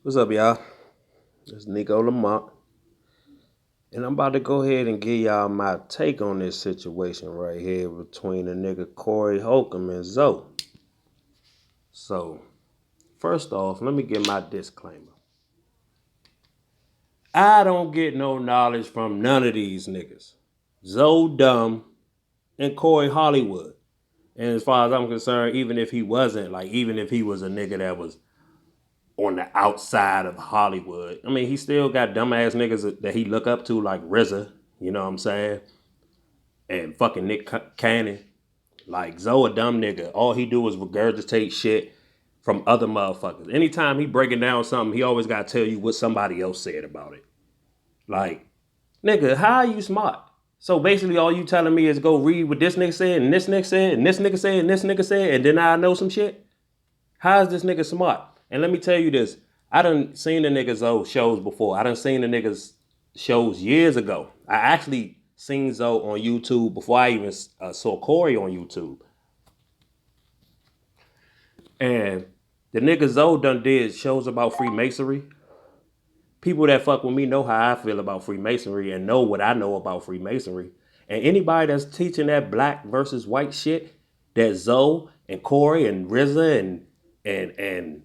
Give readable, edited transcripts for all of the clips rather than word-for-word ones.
What's up, y'all? It's Nico Lamont, and I'm about to go ahead and give y'all my take on this situation right here between the nigga Corey Holcomb and Zoe. So, first off, let me get my disclaimer. I don't get no knowledge from none of these niggas. Zoe Dumb and Corey Hollywood. And as far as I'm concerned, even if he wasn't, like, even if he was a nigga that was on the outside of Hollywood, I mean, he still got dumbass niggas that he look up to, like RZA, you know what I'm saying? And fucking Nick Cannon. Like Zoe a dumb nigga. All he do is regurgitate shit from other motherfuckers. Anytime he breaking down something, he always gotta tell you what somebody else said about it. Like, nigga, how are you smart? So basically all you telling me is go read what this nigga said and this nigga said and this nigga said and this nigga said and then I know some shit? How is this nigga smart? And let me tell you this. I done seen the niggas shows before. I done seen the niggas shows years ago. I actually seen Zoe on YouTube before I even saw Corey on YouTube. And the nigga Zoe done did shows about Freemasonry. People that fuck with me know how I feel about Freemasonry and know what I know about Freemasonry. And anybody that's teaching that black versus white shit that Zoe and Corey and RZA and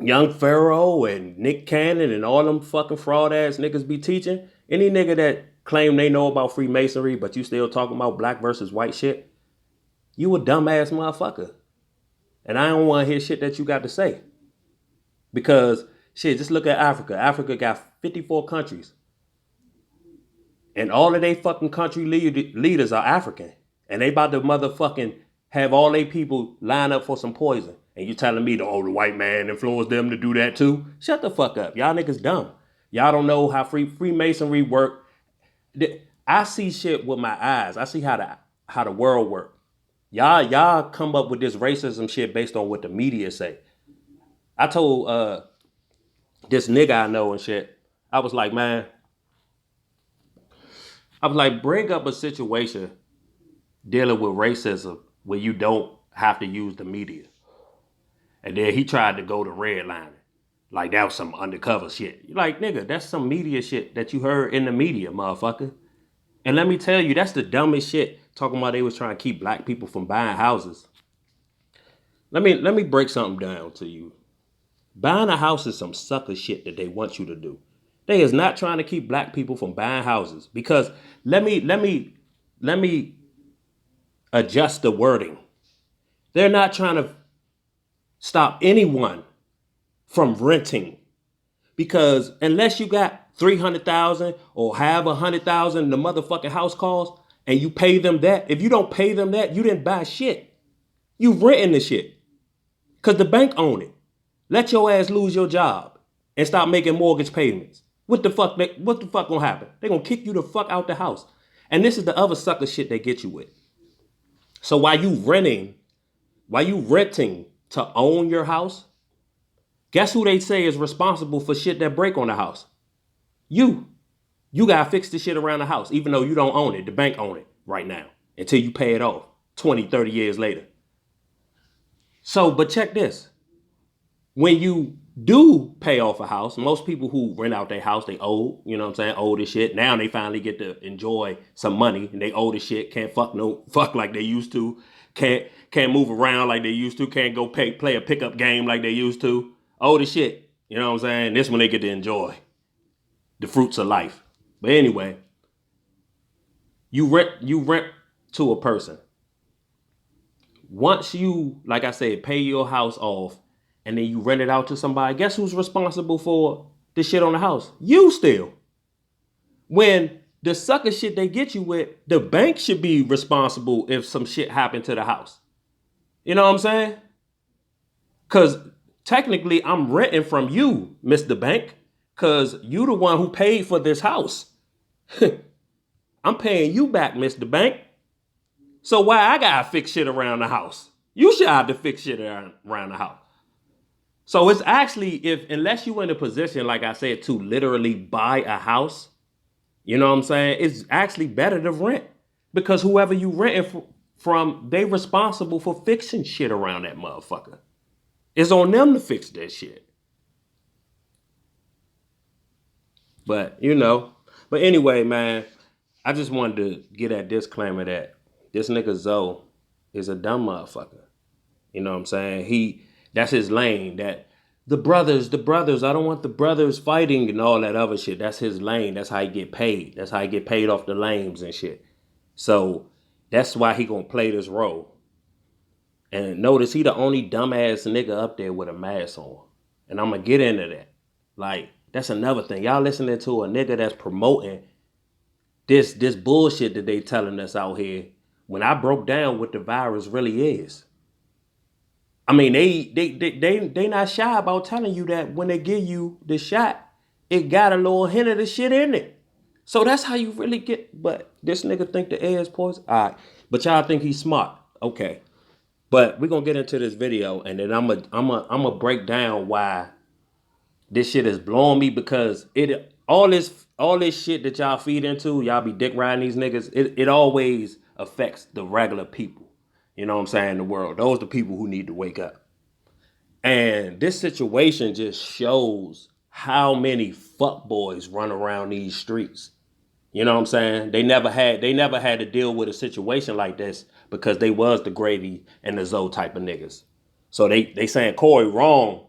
Young Pharaoh and Nick Cannon and all them fucking fraud ass niggas be teaching, any nigga that claim they know about Freemasonry but you still talking about black versus white shit, you a dumbass motherfucker. And I don't want to hear shit that you got to say. Because, shit, just look at Africa. Africa got 54 countries. And all of they fucking country leaders are African. And they about to motherfucking have all they people line up for some poison. And you telling me the white man influenced them to do that too? Shut the fuck up. Y'all niggas dumb. Y'all don't know how Freemasonry work. I see shit with my eyes. I see how the world work. Y'all come up with this racism shit based on what the media say. I told this nigga I know and shit, I was like, man, bring up a situation dealing with racism where you don't have to use the media. And then he tried to go to redlining. Like that was some undercover shit. You're like, nigga, that's some media shit that you heard in the media, motherfucker. And let me tell you, that's the dumbest shit. Talking about they was trying to keep black people from buying houses. Let me break something down to you. Buying a house is some sucker shit that they want you to do. They is not trying to keep black people from buying houses because let me adjust the wording. They're not trying to stop anyone from renting because unless you got 300,000 or have 100,000 the motherfucking house costs and you pay them that, if you don't pay them that, you didn't buy shit. You renting the shit because the bank own it. Let your ass lose your job and stop making mortgage payments. What the fuck gonna happen? They gonna kick you the fuck out the house. And this is the other sucker shit they get you with. So while you renting to own your house, guess who they say is responsible for shit that break on the house? You. You gotta fix the shit around the house, even though you don't own it. The bank own it right now until you pay it off 20, 30 years later. So, but check this. When you do pay off a house, most people who rent out their house, they old, you know what I'm saying, old as shit. Now they finally get to enjoy some money and they old as shit, can't fuck like they used to, can't move around like they used to, can't go play a pickup game like they used to. Old as shit, you know what I'm saying? This when they get to enjoy the fruits of life. But anyway, you rent to a person. Once you, like I said, pay your house off and then you rent it out to somebody, guess who's responsible for the shit on the house? You still. When the sucker shit they get you with, the bank should be responsible if some shit happened to the house. You know what I'm saying? Because technically I'm renting from you, Mr. Bank, because you the one who paid for this house. I'm paying you back, Mr. Bank. So why I gotta fix shit around the house? You should have to fix shit around the house. So it's actually, unless you're in a position, like I said, to literally buy a house, you know what I'm saying? It's actually better to rent because whoever you renting from, they responsible for fixing shit around that motherfucker. It's on them to fix that shit. But you know, but anyway, man, I just wanted to get that disclaimer that this nigga Zoe is a dumb motherfucker. You know what I'm saying? That's his lane. That the brothers, I don't want the brothers fighting and all that other shit. That's his lane. That's how he get paid. That's how he get paid off the lames and shit. So that's why he gonna play this role. And notice he the only dumbass nigga up there with a mask on. And I'm gonna get into that. Like, that's another thing. Y'all listening to a nigga that's promoting this bullshit that they telling us out here when I broke down what the virus really is. I mean, they not shy about telling you that when they give you the shot, it got a little hint of the shit in it. So that's how you really get. But this nigga think the air is poison. All right, but y'all think he's smart. Okay, but we're gonna get into this video, and then I'm gonna break down why this shit is blowing me because all this shit that y'all feed into, y'all be dick riding these niggas. It always affects the regular people. You know what I'm saying? The world. Those are the people who need to wake up. And this situation just shows how many fuckboys run around these streets. You know what I'm saying? They never had to deal with a situation like this because they was the Grady and the Zoe type of niggas. So they saying Corey wrong.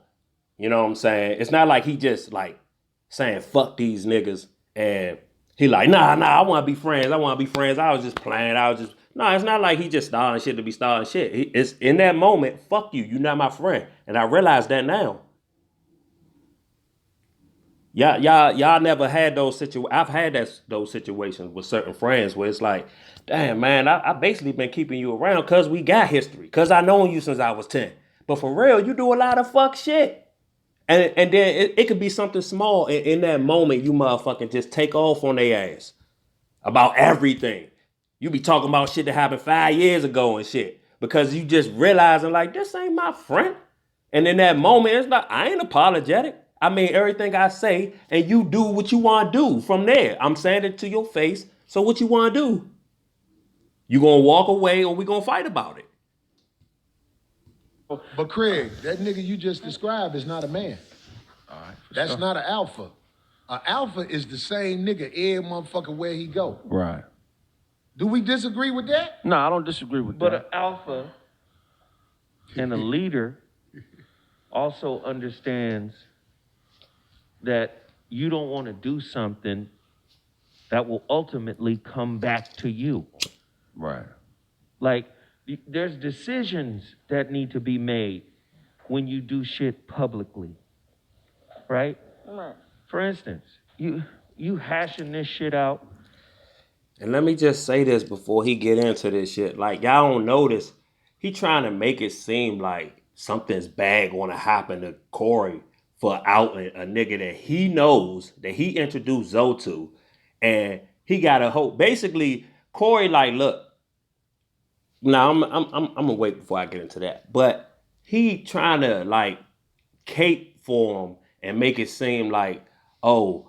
You know what I'm saying? It's not like he just like saying fuck these niggas and he like, nah, I wanna be friends. I wanna be friends. I was just playing. It's not like he just starting shit to be starting shit. It's in that moment, fuck you. You're not my friend. And I realize that now. Y'all never had those situations. I've had those situations with certain friends where it's like, damn man, I basically been keeping you around because we got history. Because I known you since I was 10. But for real, you do a lot of fuck shit. And then it could be something small. In that moment, you motherfucking just take off on their ass about everything. You be talking about shit that happened 5 years ago and shit. Because you just realizing like, this ain't my friend. And in that moment, it's like, I ain't apologetic. I mean, everything I say, and you do what you want to do from there. I'm saying it to your face. So what you want to do? You gonna walk away or we gonna fight about it? But Craig, that nigga you just described is not a man. All right, That's not an alpha. An alpha is the same nigga every motherfucker where he go. right. Do we disagree with that? No, I don't disagree with But an that. alpha and a leader also understands that you don't want to do something that will ultimately come back to you. Right. Like, there's decisions that need to be made when you do shit publicly, right? Right. For instance, you hashing this shit out. And let me just say this before he get into this shit. Like, y'all don't notice, he trying to make it seem like something's bad gonna happen to Corey for outing a nigga that he knows, that he introduced Zoe to. And he got a hope. Basically, Corey like, look, now I'm gonna wait before I get into that. But he trying to like cape for him and make it seem like, oh,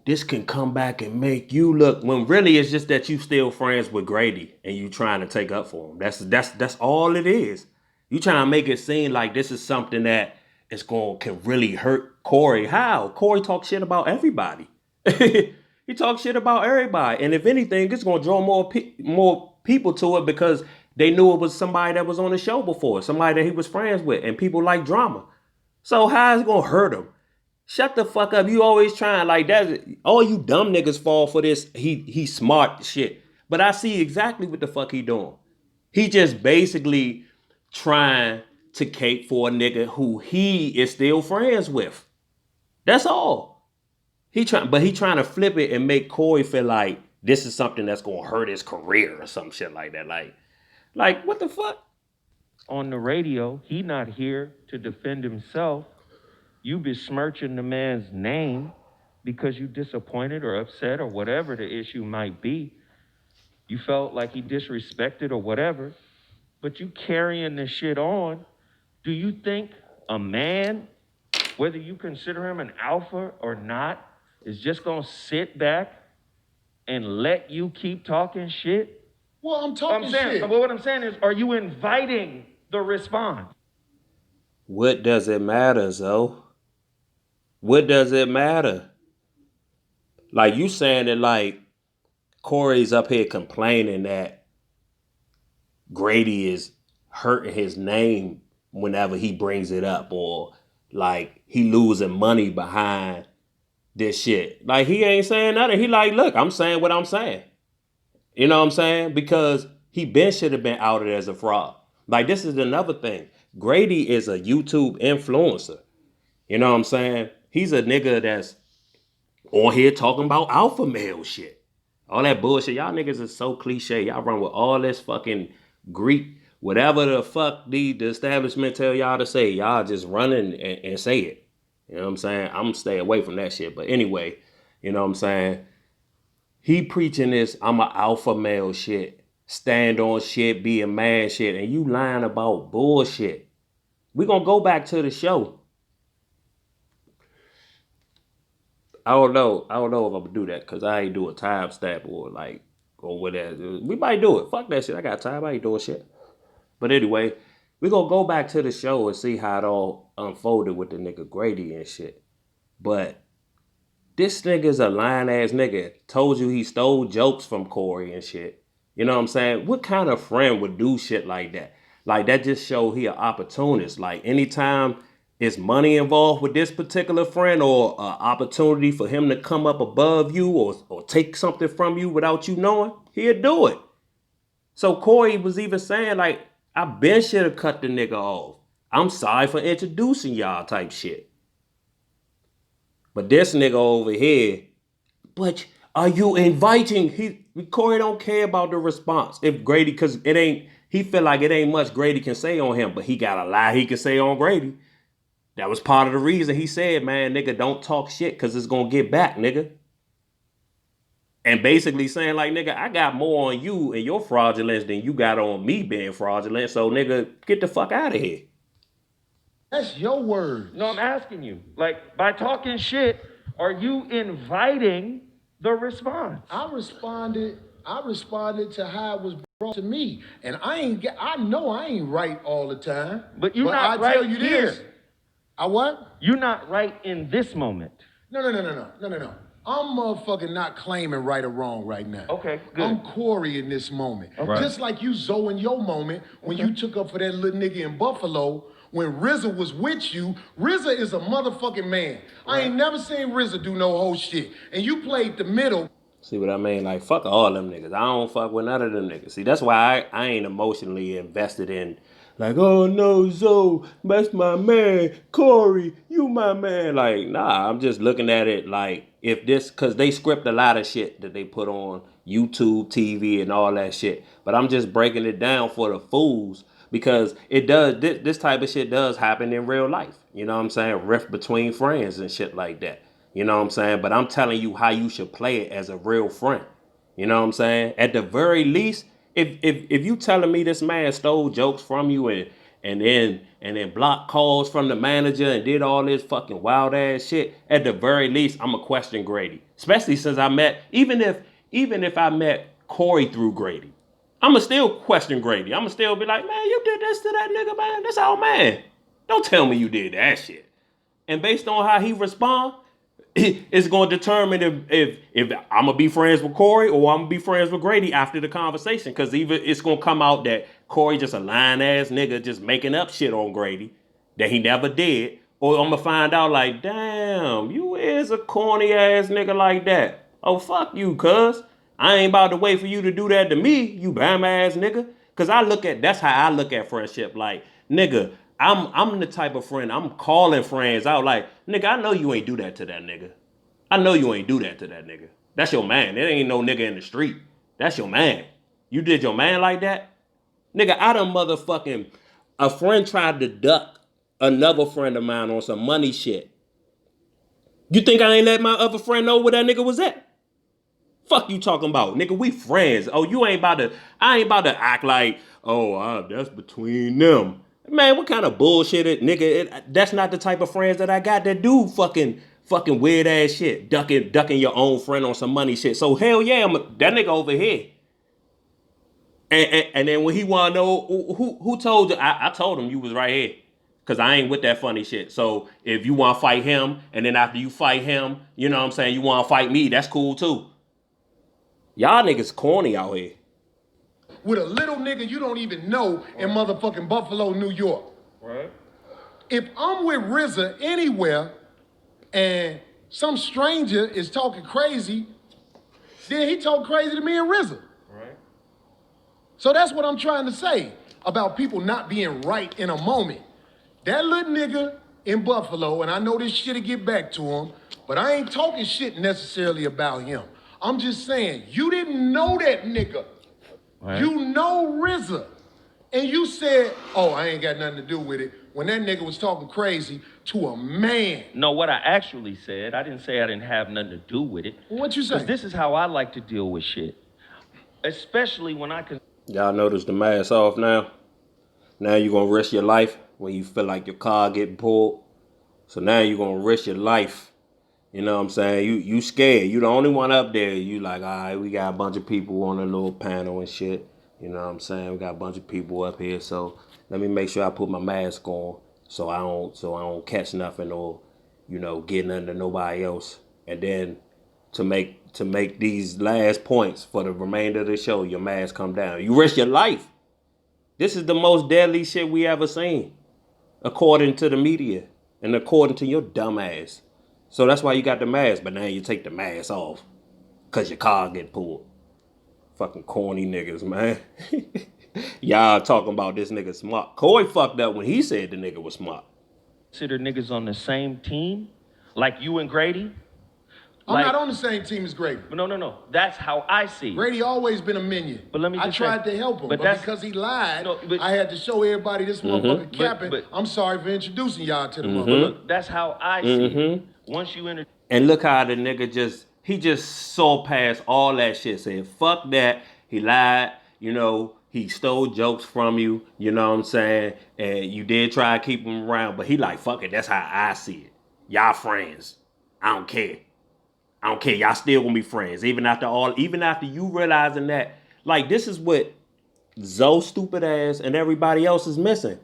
this can come back and make you look, when really it's just that you still friends with Grady and you trying to take up for him. That's all it is. You trying to make it seem like this is something that can really hurt Corey. How? Corey talks shit about everybody. He talks shit about everybody, and if anything, it's gonna draw more people to it because they knew it was somebody that was on the show before, somebody that he was friends with, and people like drama. So how is it gonna hurt him? Shut the fuck up. You always trying like that. All you dumb niggas fall for this. He smart shit. But I see exactly what the fuck he doing. He just basically trying to cape for a nigga who he is still friends with. That's all. He trying to flip it and make Corey feel like this is something that's gonna hurt his career or some shit like that. Like what the fuck? On the radio, he not here to defend himself. You besmirching the man's name because you disappointed or upset or whatever the issue might be. You felt like he disrespected or whatever, but you carrying this shit on. Do you think a man, whether you consider him an alpha or not, is just gonna sit back and let you keep talking shit? Well, I'm talking shit. But what I'm saying is, are you inviting the response? What does it matter, Zoe? What does it matter? Like you saying that like Corey's up here complaining that Grady is hurting his name whenever he brings it up, or like he losing money behind this shit. Like he ain't saying nothing. He like, look, I'm saying what I'm saying. You know what I'm saying? Because he been should have been outed as a fraud. Like this is another thing. Grady is a YouTube influencer. You know what I'm saying? He's a nigga that's on here talking about alpha male shit. All that bullshit. Y'all niggas is so cliche. Y'all run with all this fucking Greek, whatever the fuck the establishment tell y'all to say. Y'all just running and say it. You know what I'm saying? I'm gonna stay away from that shit. But anyway, you know what I'm saying? He preaching this I'm a alpha male shit. Stand on shit, be a man shit. And you lying about bullshit. We gonna go back to the show. I don't know. I don't know if I'm gonna do that because I ain't do a time stamp or like or whatever. We might do it. Fuck that shit. I got time. I ain't doing shit. But anyway, we gonna go back to the show and see how it all unfolded with the nigga Grady and shit. But this nigga's a lying ass nigga. Told you he stole jokes from Corey and shit. You know what I'm saying? What kind of friend would do shit like that? Like that just show he an opportunist. Like anytime it's money involved with this particular friend or an opportunity for him to come up above you or take something from you without you knowing, he'll do it. So Corey was even saying like, I been should have cut the nigga off. I'm sorry for introducing y'all type shit. But this nigga over here, but are you inviting? Corey don't care about the response. If Grady, cause it ain't, he feel like it ain't much Grady can say on him, but he got a lot he can say on Grady. That was part of the reason he said, man, nigga, don't talk shit cause it's gonna get back, nigga. And basically saying like, nigga, I got more on you and your fraudulence than you got on me being fraudulent. So nigga, get the fuck out of here. That's your word. No, I'm asking you. Like, by talking shit, are you inviting the response? I responded to how it was brought to me. And I know I ain't right all the time. But you're not I right tell you here. this. I what? You're not right in this moment. No. I'm motherfucking not claiming right or wrong right now. Okay, good. I'm Corey in this moment. Right. Just like you Zoe in your moment when you took up for that little nigga in Buffalo when RZA was with you. RZA is a motherfucking man. Right. I ain't never seen RZA do no whole shit. And you played the middle. See what I mean? Like, fuck all them niggas. I don't fuck with none of them niggas. See, that's why I ain't emotionally invested in, like, oh no, Zoe, that's my man. Corey, you my man. Like, nah, I'm just looking at it like, if this, because they script a lot of shit that they put on YouTube, TV, and all that shit. But I'm just breaking it down for the fools because it does, this type of shit does happen in real life. You know what I'm saying? Rift between friends and shit like that. You know what I'm saying? But I'm telling you how you should play it as a real friend. You know what I'm saying? At the very least, if you telling me this man stole jokes from you and then blocked calls from the manager and did all this fucking wild ass shit, at the very least, I'ma question Grady. Especially since even if I met Corey through Grady, I'ma still question Grady. I'ma still be like, man, you did this to that nigga, man. That's our man. Don't tell me you did that shit. And based on how he respond, it's going to determine if I'm gonna be friends with Corey or I'm gonna be friends with Grady after the conversation. Because either it's gonna come out that Corey just a lying ass nigga just making up shit on Grady that he never did, or I'm gonna find out like, damn, you is a corny ass nigga like that. Oh fuck you, cuz I ain't about to wait for you to do that to me, you bam ass nigga. Cause that's how I look at friendship. Like, nigga, I'm the type of friend, I'm calling friends out like, nigga, I know you ain't do that to that nigga. I know you ain't do that to that nigga. That's your man. There ain't no nigga in the street. That's your man. You did your man like that? Nigga, I done motherfucking, a friend tried to duck another friend of mine on some money shit. You think I ain't let my other friend know where that nigga was at? Fuck you talking about, nigga. We friends. Oh, I ain't about to act like, oh, that's between them. Man, what kind of bullshit nigga? That's not the type of friends that I got that do fucking weird ass shit, ducking your own friend on some money shit. So hell yeah, that nigga over here. And then when he wanna know who told you, I told him you was right here. Cause I ain't with that funny shit. So if you want to fight him, and then after you fight him, you know what I'm saying, you want to fight me, that's cool too. Y'all niggas corny out here. With a little nigga you don't even know in motherfucking Buffalo, New York. Right. If I'm with RZA anywhere and some stranger is talking crazy, then he talk crazy to me and RZA. Right. So that's what I'm trying to say about people not being right in a moment. That little nigga in Buffalo, and I know this shit'll get back to him, but I ain't talking shit necessarily about him. I'm just saying, you didn't know that nigga. Right. You know RZA. And you said, oh, I ain't got nothing to do with it, when that nigga was talking crazy to a man. No, what I actually said, I didn't say I didn't have nothing to do with it. What you say? Because this is how I like to deal with shit. Especially when I can. Y'all notice the mask off now? Now you're gonna risk your life when you feel like your car getting pulled. So now you're gonna risk your life. You know what I'm saying? You scared. You the only one up there. You like, all right, we got a bunch of people on a little panel and shit. You know what I'm saying? We got a bunch of people up here. So let me make sure I put my mask on so I don't catch nothing or, you know, get nothing to nobody else. And then to make these last points for the remainder of the show, your mask come down. You risk your life. This is the most deadly shit we ever seen, according to the media and according to your dumb ass. So that's why you got the mask, but now you take the mask off because your car get pulled. Fucking corny niggas, man. Y'all talking about this nigga smart. Corey fucked up when he said the nigga was smart. Consider niggas on the same team, like you and Grady. I'm not on the same team as Grady. No. That's how I see it. Grady always been a minion. But let me I just tried say- to help him, but but that's- because he lied, No, but- I had to show everybody this motherfucker capping. but- I'm sorry for introducing y'all to the But motherfucker. look, that's how I see it. Once you enter. And look how the nigga just saw past all that shit. Said, fuck that. He lied. You know, he stole jokes from you. You know what I'm saying? And you did try to keep him around. But he like, fuck it. That's how I see it. Y'all friends. I don't care. I don't care. Y'all still gonna be friends. Even after you realizing that. Like, this is what Zoe stupid ass and everybody else is missing.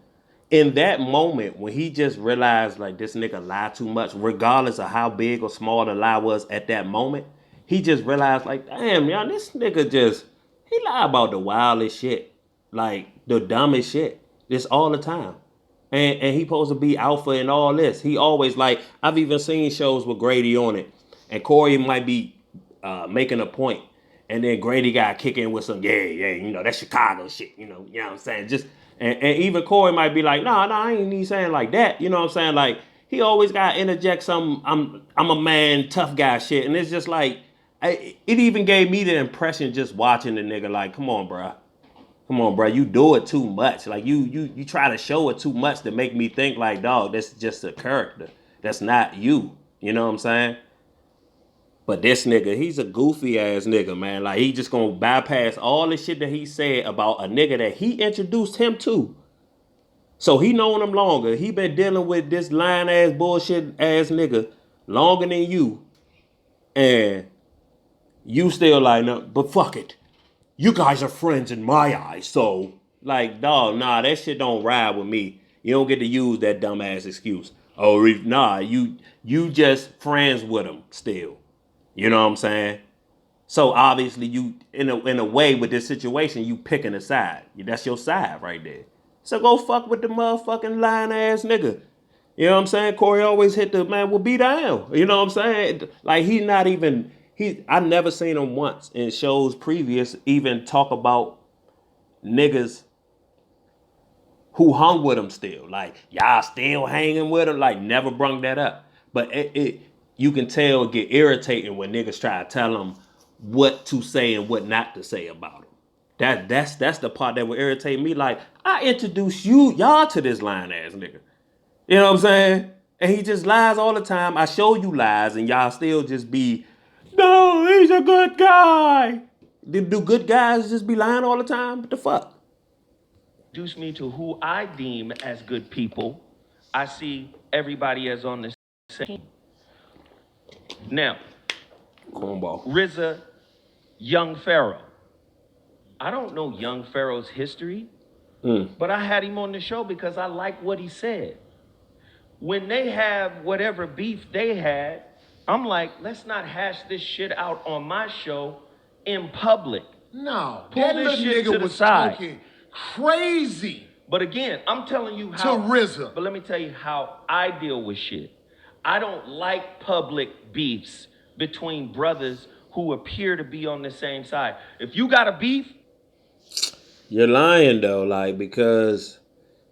In that moment, when he just realized like this nigga lied too much, regardless of how big or small the lie was at that moment, he just realized like, damn, y'all, this nigga he lied about the wildest shit. Like the dumbest shit. This all the time. And he supposed to be alpha and all this. He always like, I've even seen shows with Grady on it. And Corey might be making a point. And then Grady got kick in with some, you know, that's Chicago shit, you know what I'm saying? Just and even Corey might be like, nah, I ain't even saying like that. You know what I'm saying? Like, he always gotta interject some I'm a man, tough guy shit. And it's just like, it even gave me the impression just watching the nigga, like, come on, bro, you do it too much. Like you try to show it too much to make me think like, dog, that's just a character. That's not you. You know what I'm saying? But this nigga, he's a goofy ass nigga, man. Like, he just gonna bypass all the shit that he said about a nigga that he introduced him to. So he known him longer. He been dealing with this lying ass bullshit ass nigga longer than you. And you still like, no, but fuck it. You guys are friends in my eyes, so like, dog, nah, that shit don't ride with me. You don't get to use that dumbass excuse. Oh, nah, you just friends with him still. You know what I'm saying? So obviously you, in a way with this situation, you picking a side. That's your side right there. So go fuck with the motherfucking lying ass nigga. You know what I'm saying? Corey always hit the man will be down. You know what I'm saying? Like I never seen him once in shows previous even talk about niggas who hung with him still. Like, y'all still hanging with him? Like, never brung that up. But you can tell it get irritating when niggas try to tell him what to say and what not to say about him. That's the part that would irritate me. Like, I introduced y'all to this lying ass nigga. You know what I'm saying? And he just lies all the time. I show you lies and y'all still just be, no, he's a good guy. Do good guys just be lying all the time? What the fuck? Introduce me to who I deem as good people, I see everybody as on the same team. Now, Cornball. RZA, Young Pharaoh. I don't know Young Pharaoh's history, but I had him on the show because I like what he said. when they have whatever beef they had, I'm like, let's not hash this shit out on my show in public. No, Pull that this little shit to nigga the was side. talking crazy But again, I'm telling you how. to RZA. But let me tell you how I deal with shit. I don't like public beefs between brothers who appear to be on the same side. If you got a beef, You're lying though, like because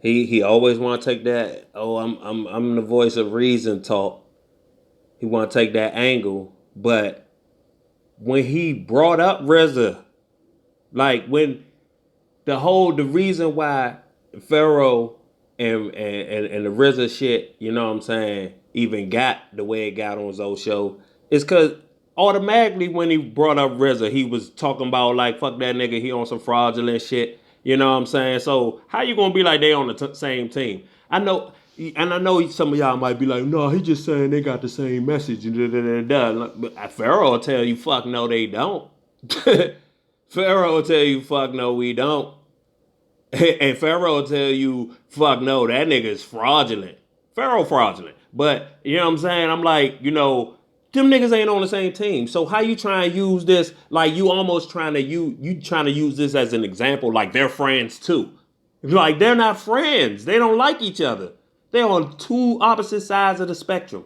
he always want to take that. Oh, I'm the voice of reason talk. He want to take that angle, but when he brought up RZA, like when the reason why Pharaoh and the RZA shit, you know what I'm saying, even got the way it got on his old show, is because automatically when he brought up RZA, he was talking about like fuck that nigga, he on some fraudulent shit. You know what I'm saying? So how you gonna be like they on the same team? I know. And I know some of y'all might be like, no, he just saying they got the same message. But Pharaoh will tell you, fuck no, they don't. Pharaoh will tell you, fuck no, we don't. And Pharaoh will tell you, fuck no, that nigga is fraudulent. Pharaoh fraudulent. But, you know what I'm saying? I'm like, you know, them niggas ain't on the same team. So how you trying to use this, like you almost trying to you trying to use this as an example, like they're friends too. Like they're not friends. They don't like each other. They're on two opposite sides of the spectrum.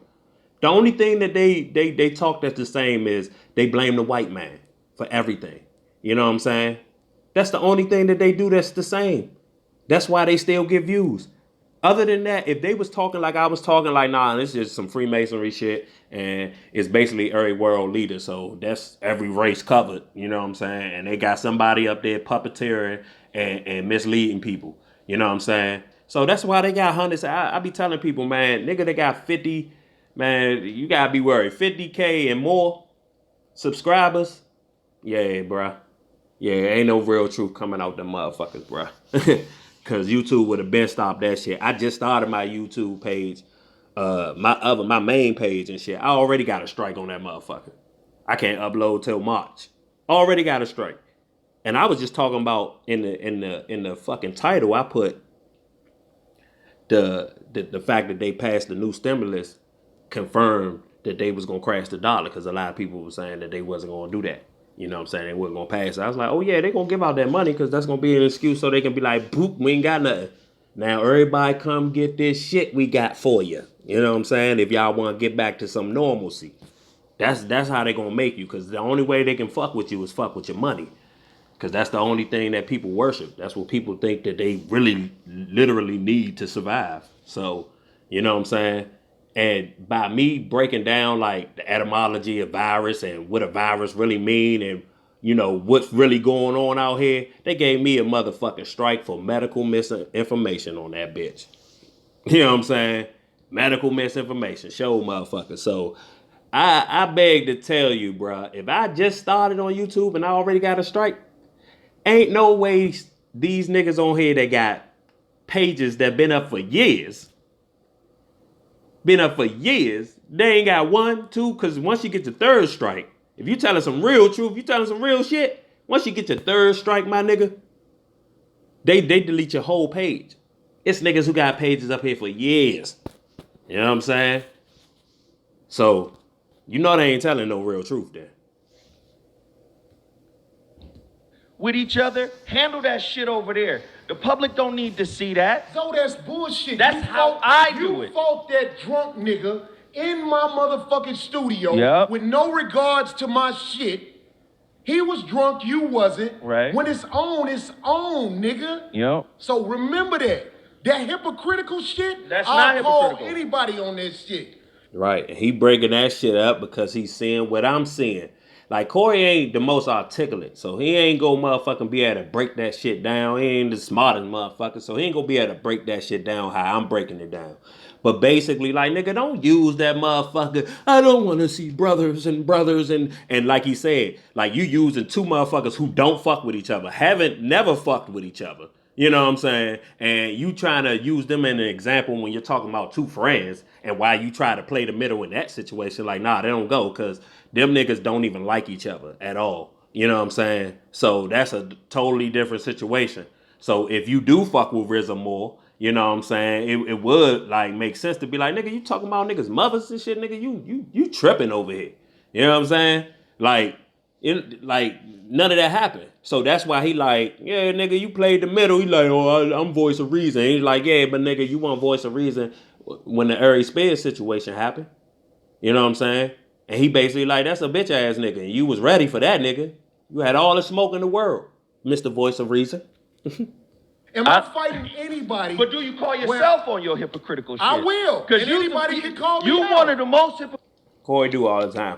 The only thing that they talk that's the same is they blame the white man for everything. You know what I'm saying? That's the only thing that they do that's the same. That's why they still get views. Other than that, if they was talking like I was talking, like, nah, this is some Freemasonry shit, and it's basically every world leader, so that's every race covered, you know what I'm saying? And they got somebody up there puppeteering and misleading people, you know what I'm saying? So that's why they got hundreds. I be telling people, man, nigga, they got 50, man, you gotta be worried. 50K and more subscribers, yeah, bruh. Yeah, ain't no real truth coming out them motherfuckers, bro. Cause YouTube would have been stopped that shit. I just started my YouTube page, my main page and shit. I already got a strike on that motherfucker. I can't upload till March. Already got a strike. And I was just talking about in the fucking title, I put the fact that they passed the new stimulus confirmed that they was gonna crash the dollar because a lot of people were saying that they wasn't gonna do that. You know what I'm saying? They wasn't gonna pass it. I was like, oh yeah, they gonna give out that money because that's gonna be an excuse so they can be like, boop, we ain't got nothing. Now everybody come get this shit we got for you. You know what I'm saying? If y'all want to get back to some normalcy. That's how they gonna make you because the only way they can fuck with you is fuck with your money. Because that's the only thing that people worship. That's what people think that they really, literally need to survive. So, you know what I'm saying? And by me breaking down like the etymology of virus and what a virus really mean and, you know, what's really going on out here, they gave me a motherfucking strike for medical misinformation on that bitch. You know what I'm saying? Medical misinformation. Show motherfucker. So, I beg to tell you, bruh, if I just started on YouTube and I already got a strike, ain't no way these niggas on here that got pages that been up for years, they ain't got one, two, because once you get your third strike, if you telling some real truth, you telling some real shit, once you get your third strike, my nigga, they delete your whole page. It's niggas who got pages up here for years. You know what I'm saying? So, you know they ain't telling no real truth there. with each other, handle that shit over there. The public don't need to see that. So that's bullshit. That's how I do it. You fought that drunk nigga in my motherfucking studio Yep. with no regards to my shit. He was drunk, you wasn't. Right. When it's on, nigga. Yep. So remember that. That hypocritical shit, That's I'll not call hypocritical. anybody on this shit. Right. And he breaking that shit up because he's seeing what I'm seeing. Like, Corey ain't the most articulate, so he ain't gonna motherfucking be able to break that shit down. He ain't the smartest motherfucker, so he ain't gonna be able to break that shit down how I'm breaking it down. But basically, like, nigga, don't use that motherfucker. I don't want to see brothers and like he said, like, you using two motherfuckers who don't fuck with each other, never fucked with each other. You know what I'm saying? And you trying to use them in an example when you're talking about two friends, and why you try to play the middle in that situation, like, nah, they don't go, because them niggas don't even like each other at all. You know what I'm saying? So that's a totally different situation. So if you do fuck with RZA more, you know what I'm saying, it would like make sense to be like, nigga, you talking about niggas' mothers and shit, nigga, you tripping over here. You know what I'm saying? Like none of that happened. So that's why he like, yeah, nigga, you played the middle. He like, oh, I'm voice of reason. And he's like, yeah, but nigga, you want voice of reason when the Ari Spears situation happened. You know what I'm saying? And he basically like, that's a bitch ass nigga. And you was ready for that nigga. You had all the smoke in the world, Mr. Voice of Reason. Am I fighting anybody? But do you call yourself on your hypocritical shit? I will. Because anybody can call me You out. one of the most hypocritical. Corey do all the time.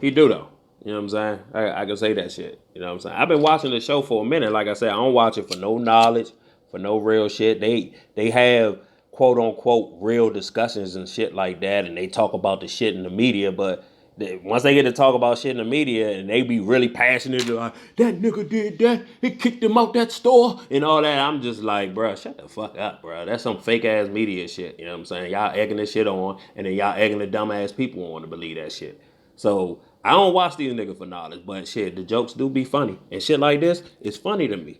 He do though. You know what I'm saying? I can say that shit. You know what I'm saying? I've been watching the show for a minute. Like I said, I don't watch it for no knowledge, for no real shit. They have quote unquote real discussions and shit like that, and they talk about the shit in the media. But once they get to talk about shit in the media, and they be really passionate, like that nigga did that, he kicked him out that store, and all that. I'm just like, bro, shut the fuck up, bro. That's some fake ass media shit. You know what I'm saying? Y'all egging this shit on, and then y'all egging the dumb ass people on to believe that shit. So I don't watch these niggas for knowledge, but shit, the jokes do be funny. And shit like this is funny to me.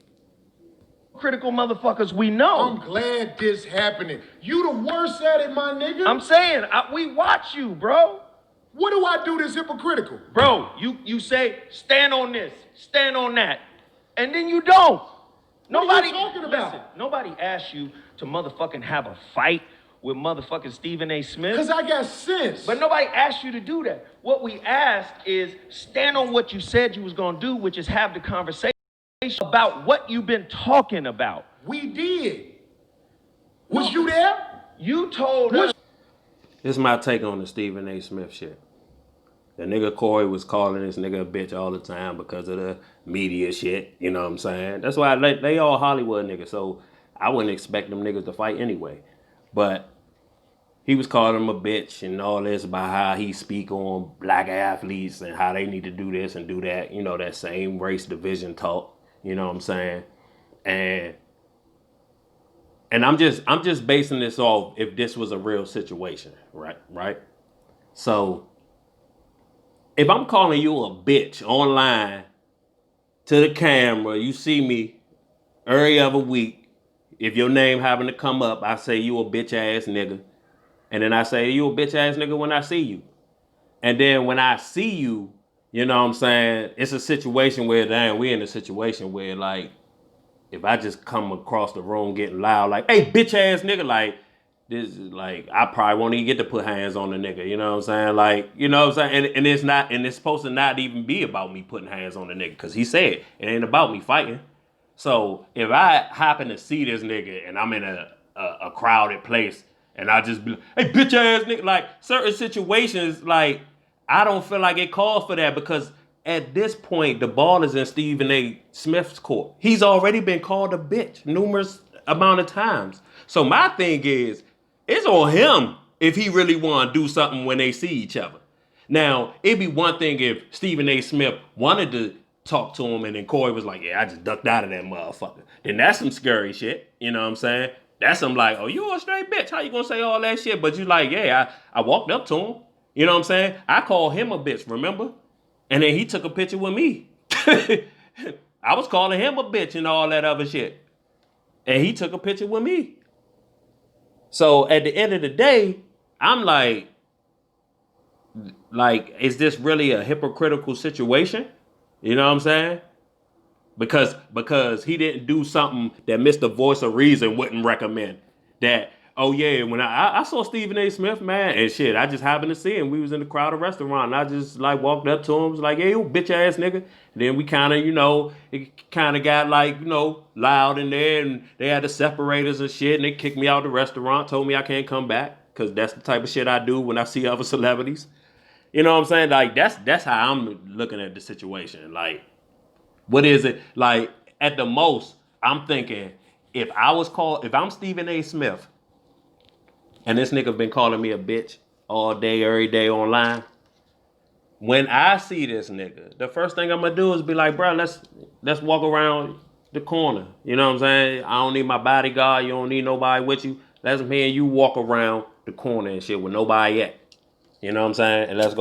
Critical motherfuckers we know. I'm glad this happening. You the worst at it, my nigga. I'm saying, we watch you, bro. What do I do that's hypocritical? Bro, you say, stand on this, stand on that. And then you don't. What are you talking about? Listen, nobody asked you to motherfucking have a fight with motherfucking Stephen A. Smith. Because I got sense. But nobody asked you to do that. What we asked is stand on what you said you was gonna do, which is have the conversation about what you've been talking about. We did. Was you there? You told us. This is my take on the Stephen A. Smith shit. The nigga Corey was calling this nigga a bitch all the time because of the media shit. You know what I'm saying? That's why they all Hollywood niggas, so I wouldn't expect them niggas to fight anyway. But he was calling him a bitch and all this about how he speak on black athletes and how they need to do this and do that. You know, that same race division talk. You know what I'm saying? And I'm just basing this off if this was a real situation, right? So if I'm calling you a bitch online to the camera, you see me every other week. If your name happen to come up, I say you a bitch ass nigga. And then I say you a bitch ass nigga when I see you. And then when I see you, you know what I'm saying, it's a situation where, damn, we're in a situation where, like, if I just come across the room getting loud, like, hey, bitch ass nigga, like, this is like, I probably won't even get to put hands on the nigga, you know what I'm saying? Like, you know what I'm saying? And it's supposed to not even be about me putting hands on the nigga, because he said it ain't about me fighting. So if I happen to see this nigga and I'm in a crowded place and I just be like, hey, bitch ass nigga, like, certain situations, like, I don't feel like it calls for that, because at this point, the ball is in Stephen A. Smith's court. He's already been called a bitch numerous amount of times. So my thing is, it's on him if he really want to do something when they see each other. Now, it'd be one thing if Stephen A. Smith wanted to talk to him and then Corey was like, yeah, I just ducked out of that motherfucker. Then that's some scary shit. You know what I'm saying? That's some like, oh, you a straight bitch. How you gonna say all that shit? But you like, yeah, I walked up to him. You know what I'm saying? I called him a bitch, remember? And then he took a picture with me. I was calling him a bitch and all that other shit. And he took a picture with me. So at the end of the day, I'm like, is this really a hypocritical situation? You know what I'm saying? Because he didn't do something that Mr. Voice of Reason wouldn't recommend. That, oh yeah, when I saw Stephen A. Smith, man, and shit, I just happened to see him. We was in the crowded restaurant, and I just like walked up to him, was like, hey, you bitch ass nigga. And then we kind of, it kind of got like, loud in there, and they had the separators and shit, and they kicked me out of the restaurant, told me I can't come back, because that's the type of shit I do when I see other celebrities. You know what I'm saying? Like, that's how I'm looking at the situation. Like, what is it? Like, at the most, I'm thinking, if I'm Stephen A. Smith, and this nigga been calling me a bitch all day, every day online, when I see this nigga, the first thing I'm gonna do is be like, bro, let's walk around the corner. You know what I'm saying? I don't need my bodyguard. You don't need nobody with you. Let's me and you walk around the corner and shit with nobody at. You know what I'm saying? And let's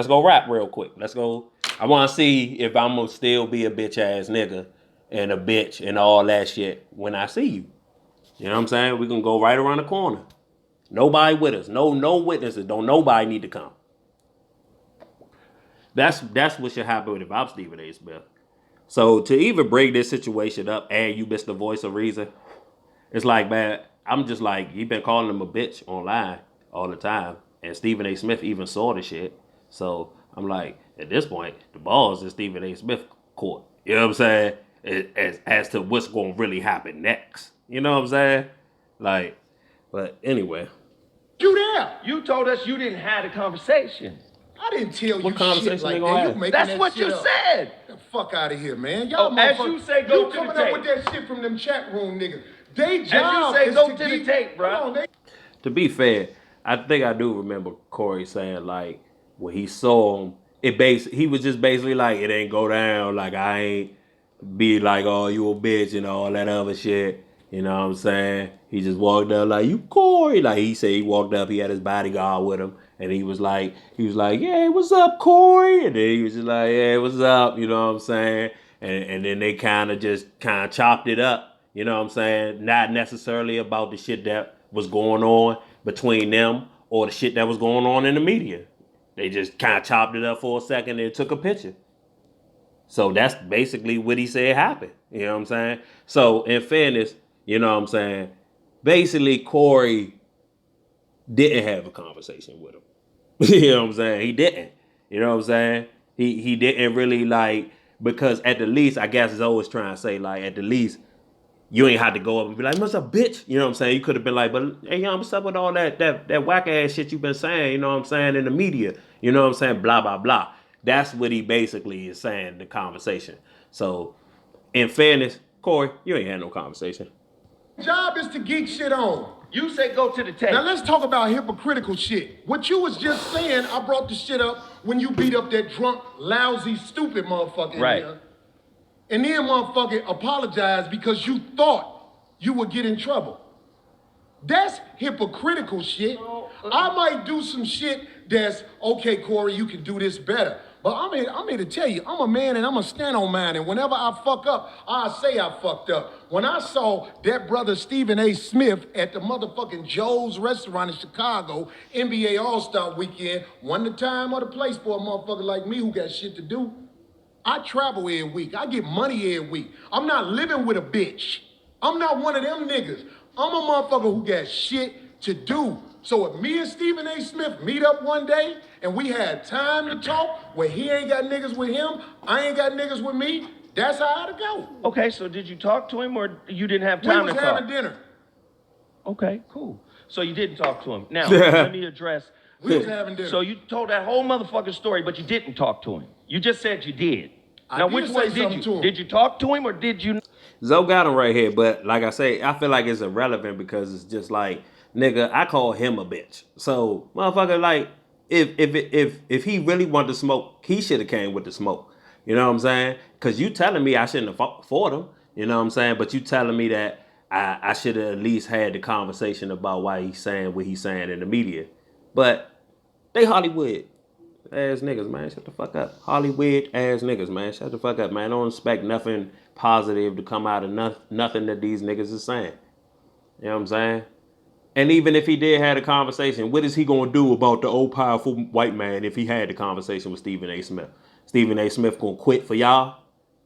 go rap real quick. Let's go. I want to see if I'm gonna still be a bitch ass nigga and a bitch and all that shit when I see you. You know what I'm saying? We can go right around the corner. Nobody with us. No witnesses. Don't nobody need to come. That's what should happen if I'm Stephen A. Smith. So to even bring this situation up and you miss the voice of reason, it's like, man, I'm just like, he been calling him a bitch online all the time. And Stephen A. Smith even saw the shit. So I'm like, at this point, the ball's in Stephen A. Smith court. You know what I'm saying? As to what's going to really happen next. You know what I'm saying? Like, but anyway. You there? You told us you didn't have a conversation. I didn't tell What you conversation shit like they gonna that. have? You making That's that what shit you up. said. Get the fuck out of here, man. Y'all Oh, as motherfuckers. you say, go you to coming the up with tape. that shit from them chat room niggas. They As job you say, is go to to the keep- tape, bro. Hold on, To be fair, I think I do remember Corey saying like when he saw him, he was just basically like it ain't go down. Like I ain't be like, oh, you a bitch and all that other shit. You know what I'm saying? He just walked up like you Corey. Like he said he walked up, he had his bodyguard with him, and he was like, yeah, what's up, Corey? And then he was just like, yeah, what's up? You know what I'm saying? And then they kind of chopped it up. You know what I'm saying? Not necessarily about the shit that was going on between them or the shit that was going on in the media. They just kind of chopped it up for a second and took a picture. So that's basically what he said happened. You know what I'm saying? So in fairness, you know what I'm saying? Basically, Corey didn't have a conversation with him. You know what I'm saying? He didn't. You know what I'm saying? He didn't really like because at the least, I guess Zoe was trying to say like at the least you ain't had to go up and be like, what's up, bitch? You know what I'm saying? You could have been like, but hey, yo, what's up with all that whack ass shit you been saying, you know what I'm saying, in the media. You know what I'm saying? Blah, blah, blah. That's what he basically is saying, the conversation. So, in fairness, Corey, you ain't had no conversation. job is to geek shit on. You say go to the tape. Now let's talk about hypocritical shit. What you was just saying, I brought the shit up when you beat up that drunk, lousy, stupid motherfucker in Right. here. And then motherfucker apologized because you thought you would get in trouble. That's hypocritical shit. I might do some shit that's, okay, Corey, you can do this better. But I'm here to tell you, I'm a man and I'm going to stand on mine. And whenever I fuck up, I say I fucked up. When I saw that brother Stephen A. Smith at the motherfucking Joe's restaurant in Chicago, NBA All-Star Weekend, wasn't the time or the place for a motherfucker like me who got shit to do. I travel every week. I get money every week. I'm not living with a bitch. I'm not one of them niggas. I'm a motherfucker who got shit to do. So if me and Stephen A. Smith meet up one day and we had time to talk where he ain't got niggas with him, I ain't got niggas with me, that's how it'll go. Okay, so did you talk to him or you didn't have We time was to having talk? dinner. Okay, cool. So you didn't talk to him. Now, let me address. We was having dinner. So you told that whole motherfucking story, but you didn't talk to him. You just said you did. I Now, did which say one did something you? to him. Did you talk to him or did you? Zoe got him right here, but like I say, I feel like it's irrelevant because it's just like, nigga, I call him a bitch. So, motherfucker, like, if he really wanted to smoke, he should have came with the smoke. You know what I'm saying? Because you telling me I shouldn't have fought him. You know what I'm saying? But you telling me that I should have at least had the conversation about why he's saying what he's saying in the media. But they Hollywood ass niggas, man. Shut the fuck up. Hollywood ass niggas, man. Shut the fuck up, man. Don't expect nothing positive to come out of nothing that these niggas is saying. You know what I'm saying? And even if he did have a conversation, what is he gonna do about the old powerful white man if he had the conversation with Stephen A. Smith? Stephen A. Smith gonna quit for y'all?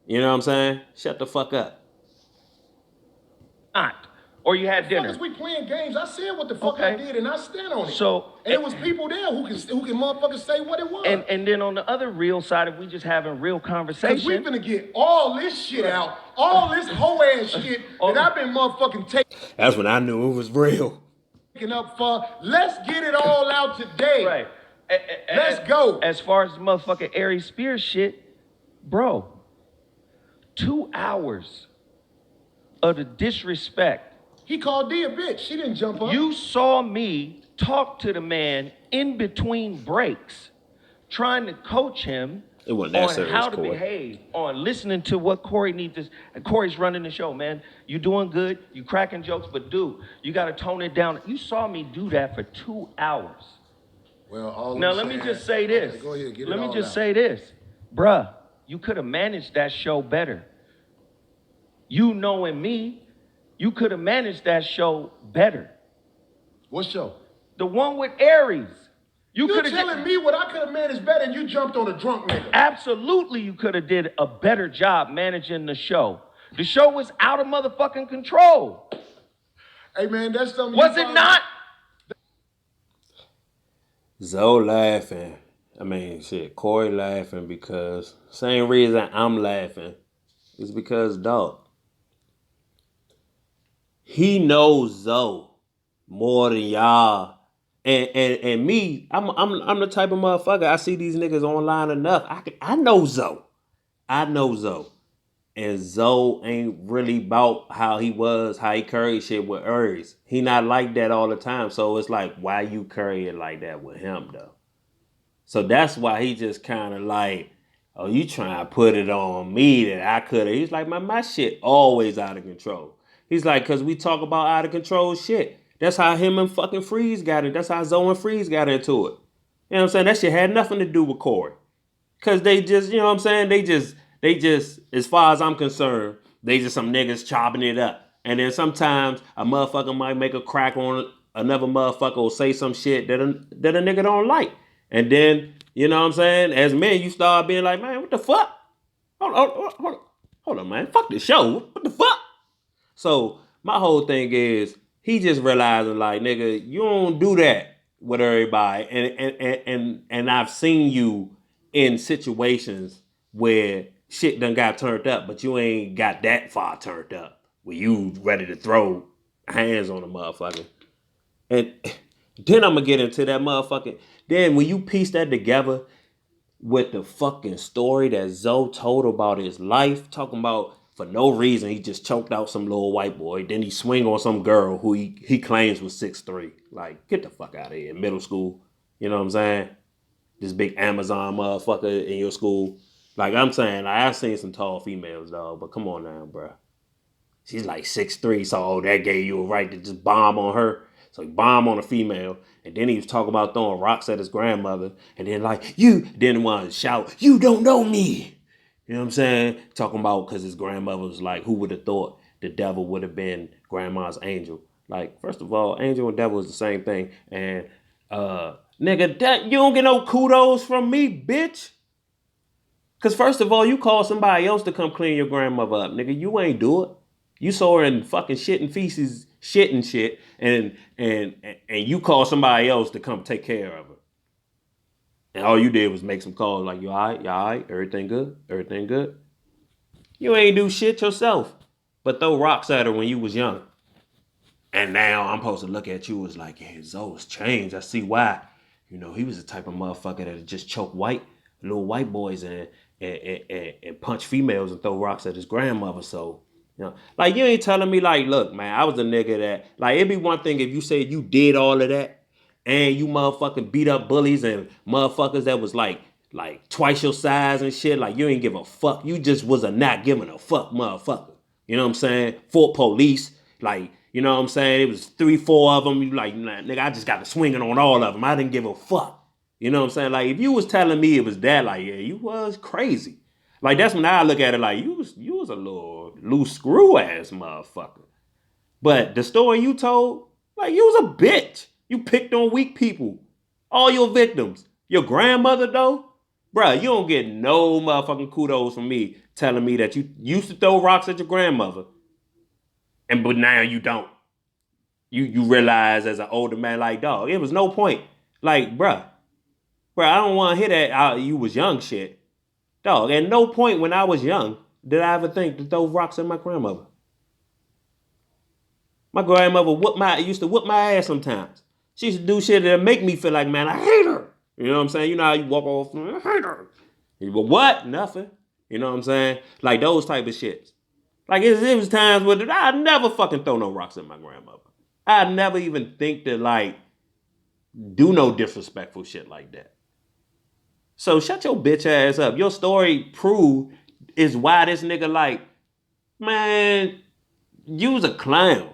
You know what I'm saying? Shut the fuck up. Not. Or you had Fuck dinner. is we playing games? I said what the fuck I Okay. did and I stand on it. So- and it was people there who can motherfuckers say what it was. And then on the other real side, if we just having real Cause we conversation. finna get all this shit out, all this hoe ass shit that I've been motherfucking That's when I knew it was real. taking up for. Let's get it all out today. Right. Let's go. As far as the motherfucking Ari Spears shit, bro, 2 hours of the disrespect. He called D a bitch. She didn't jump up. You saw me talk to the man in between breaks, trying to coach him It wasn't that on serious, how to Corey. behave, on listening to what Corey needs to. And Corey's running the show, man. You doing good, you cracking jokes, but dude, you got to tone it down. You saw me do that for 2 hours. Well, all Now I'm let me saying- just say this. Okay, go ahead, get it Let me all just out. say this, bruh. You could have managed that show better. You knowing me, You could have managed that show better. What show? The one with Aries. You telling me what I could have managed better and you jumped on a drunk nigga. Absolutely, you could have did a better job managing the show. The show was out of motherfucking control. Hey man, that's something. Was it not? Zoe laughing. I mean, shit, Corey laughing because same reason I'm laughing is because, dog, he knows Zoe more than y'all. And me, I'm the type of motherfucker. I see these niggas online enough. I know Zoe. I know Zoe. And Zoe ain't really about how he carried shit with Aries. He not like that all the time. So it's like, why you carry it like that with him though? So that's why he just kind of like, oh, you trying to put it on me that I could have. He's like, my shit always out of control. He's like, because we talk about out of control shit. That's how him and fucking Freeze got it. That's how Zoe and Freeze got into it. You know what I'm saying? That shit had nothing to do with Corey. Because they just, you know what I'm saying? They just, as far as I'm concerned, they just some niggas chopping it up. And then sometimes a motherfucker might make a crack on another motherfucker or say some shit that a nigga don't like. And then, you know what I'm saying? As men, you start being like, man, what the fuck? Hold on, man. Fuck this show. What the fuck? So my whole thing is he just realizing like, nigga, you don't do that with everybody. And I've seen you in situations where shit done got turned up, but you ain't got that far turned up where you ready to throw hands on a motherfucker. And then I'm gonna get into that motherfucking. Then when you piece that together with the fucking story that Zoe told about his life, talking about for no reason he just choked out some little white boy, then he swing on some girl who he claims was 6'3". Like, get the fuck out of here. Middle school, you know what I'm saying? This big Amazon motherfucker in your school. Like I'm saying, I've seen some tall females, dog, but come on now, bro. She's like 6'3", so that gave you a right to just bomb on her. So he bombed on a female, and then he was talking about throwing rocks at his grandmother, and then like, you didn't want to shout, you don't know me. You know what I'm saying? Talking about because his grandmother was like, who would have thought the devil would have been grandma's angel? Like, first of all, angel and devil is the same thing. And nigga, that you don't get no kudos from me, bitch. Because first of all, you call somebody else to come clean your grandmother up, nigga. You ain't do it. You saw her in fucking shit and feces, shit and shit, and you call somebody else to come take care of her. And all you did was make some calls like, you all right? You all right? Everything good? Everything good? You ain't do shit yourself, but throw rocks at her when you was young. And now I'm supposed to look at you as like, yeah, Zoe's changed. I see why. You know, he was the type of motherfucker that just choke little white boys and punch females and throw rocks at his grandmother. So, you know, like you ain't telling me like, look, man, I was a nigga that, like, it'd be one thing if you said you did all of that and you motherfucking beat up bullies and motherfuckers that was like twice your size and shit. Like you ain't give a fuck. You just was a not giving a fuck motherfucker. You know what I'm saying? Fort police. Like, you know what I'm saying? It was 3-4 of them. You like, nah, nigga, I just got to swinging on all of them. I didn't give a fuck. You know what I'm saying? Like, if you was telling me it was that, like, yeah, you was crazy. Like, that's when I look at it like, you was a little loose screw ass motherfucker. But the story you told, like, you was a bitch. You picked on weak people. All your victims. Your grandmother, though, bruh, you don't get no motherfucking kudos from me telling me that you used to throw rocks at your grandmother. But now you don't. You realize as an older man, like, dog, it was no point. Like, bruh, I don't want to hear that you was young shit. Dog, at no point when I was young did I ever think to throw rocks at my grandmother. My grandmother used to whoop my ass sometimes. She used to do shit that make me feel like, man, I hate her. You know what I'm saying? You know how you walk off, I hate her. But what? Nothing. You know what I'm saying? Like those type of shits. Like it was times where I'd never fucking throw no rocks at my grandmother. I'd never even think to like do no disrespectful shit like that. So shut your bitch ass up. Your story proved is why this nigga like, man, you's a clown.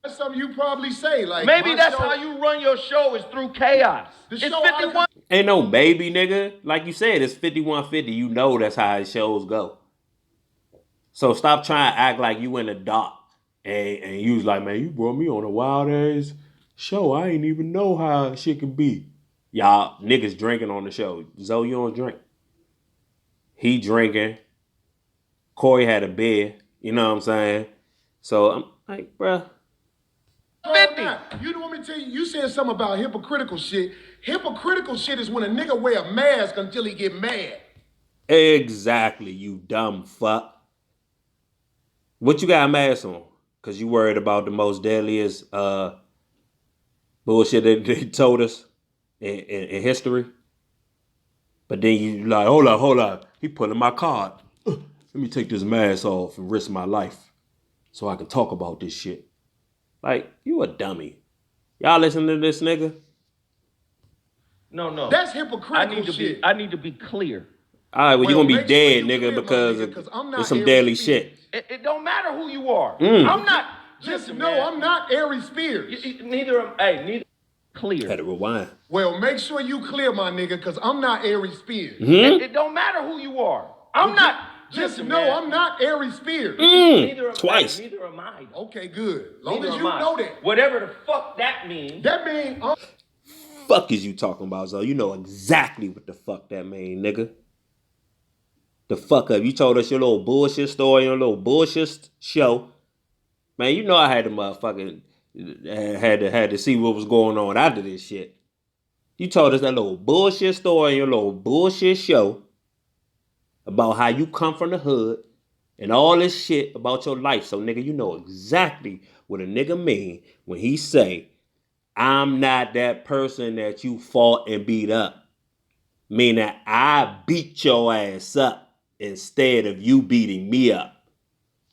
That's something you probably say. Like maybe that's how you run your show is through chaos. It's 51. Ain't no baby, nigga. Like you said, it's 5150. You know that's how his shows go. So stop trying to act like you in the dark. And you was like, man, you brought me on a wild ass show. I ain't even know how shit could be. Y'all niggas drinking on the show. Zoe, you don't drink. He drinking. Corey had a beer. You know what I'm saying? So I'm like, bruh. 50. You know what me tell you? You said something about hypocritical shit. Hypocritical shit is when a nigga wear a mask until he get mad. Exactly, you dumb fuck. What you got a mask on? Cause you worried about the most deadliest bullshit that they told us in history. But then you like, hold up. He pulling my card. Let me take this mask off and risk my life so I can talk about this shit. Like, you a dummy. Y'all listen to this nigga? No. That's hypocritical shit. I need to be clear. All right, well, you're Well, going to be make sure dead, you nigga, clear, my because nigga, 'cause I'm not it's some Aries deadly Spears. shit. It don't matter who you are. Mm. I'm not. Just Listen, know man. I'm not Aries Spears. Neither clear. Had to rewind. Well, make sure you clear, my nigga, because I'm not Aries Spears. It don't matter who you are. I'm not. Just listen, know man. I'm not Aries Spears. Twice. Neither am I. Okay, good. Long Neither as am you I. know that. Whatever the fuck that means. That means I'm Fuck is you talking about, Zo? You know exactly what the fuck that mean, nigga. The fuck up. You told us your little bullshit story, your little bullshit show. Man, you know I had to motherfucking had to see what was going on after this shit. You told us that little bullshit story, your little bullshit show about how you come from the hood and all this shit about your life. So nigga, you know exactly what a nigga mean when he say, I'm not that person that you fought and beat up. Meaning I beat your ass up instead of you beating me up.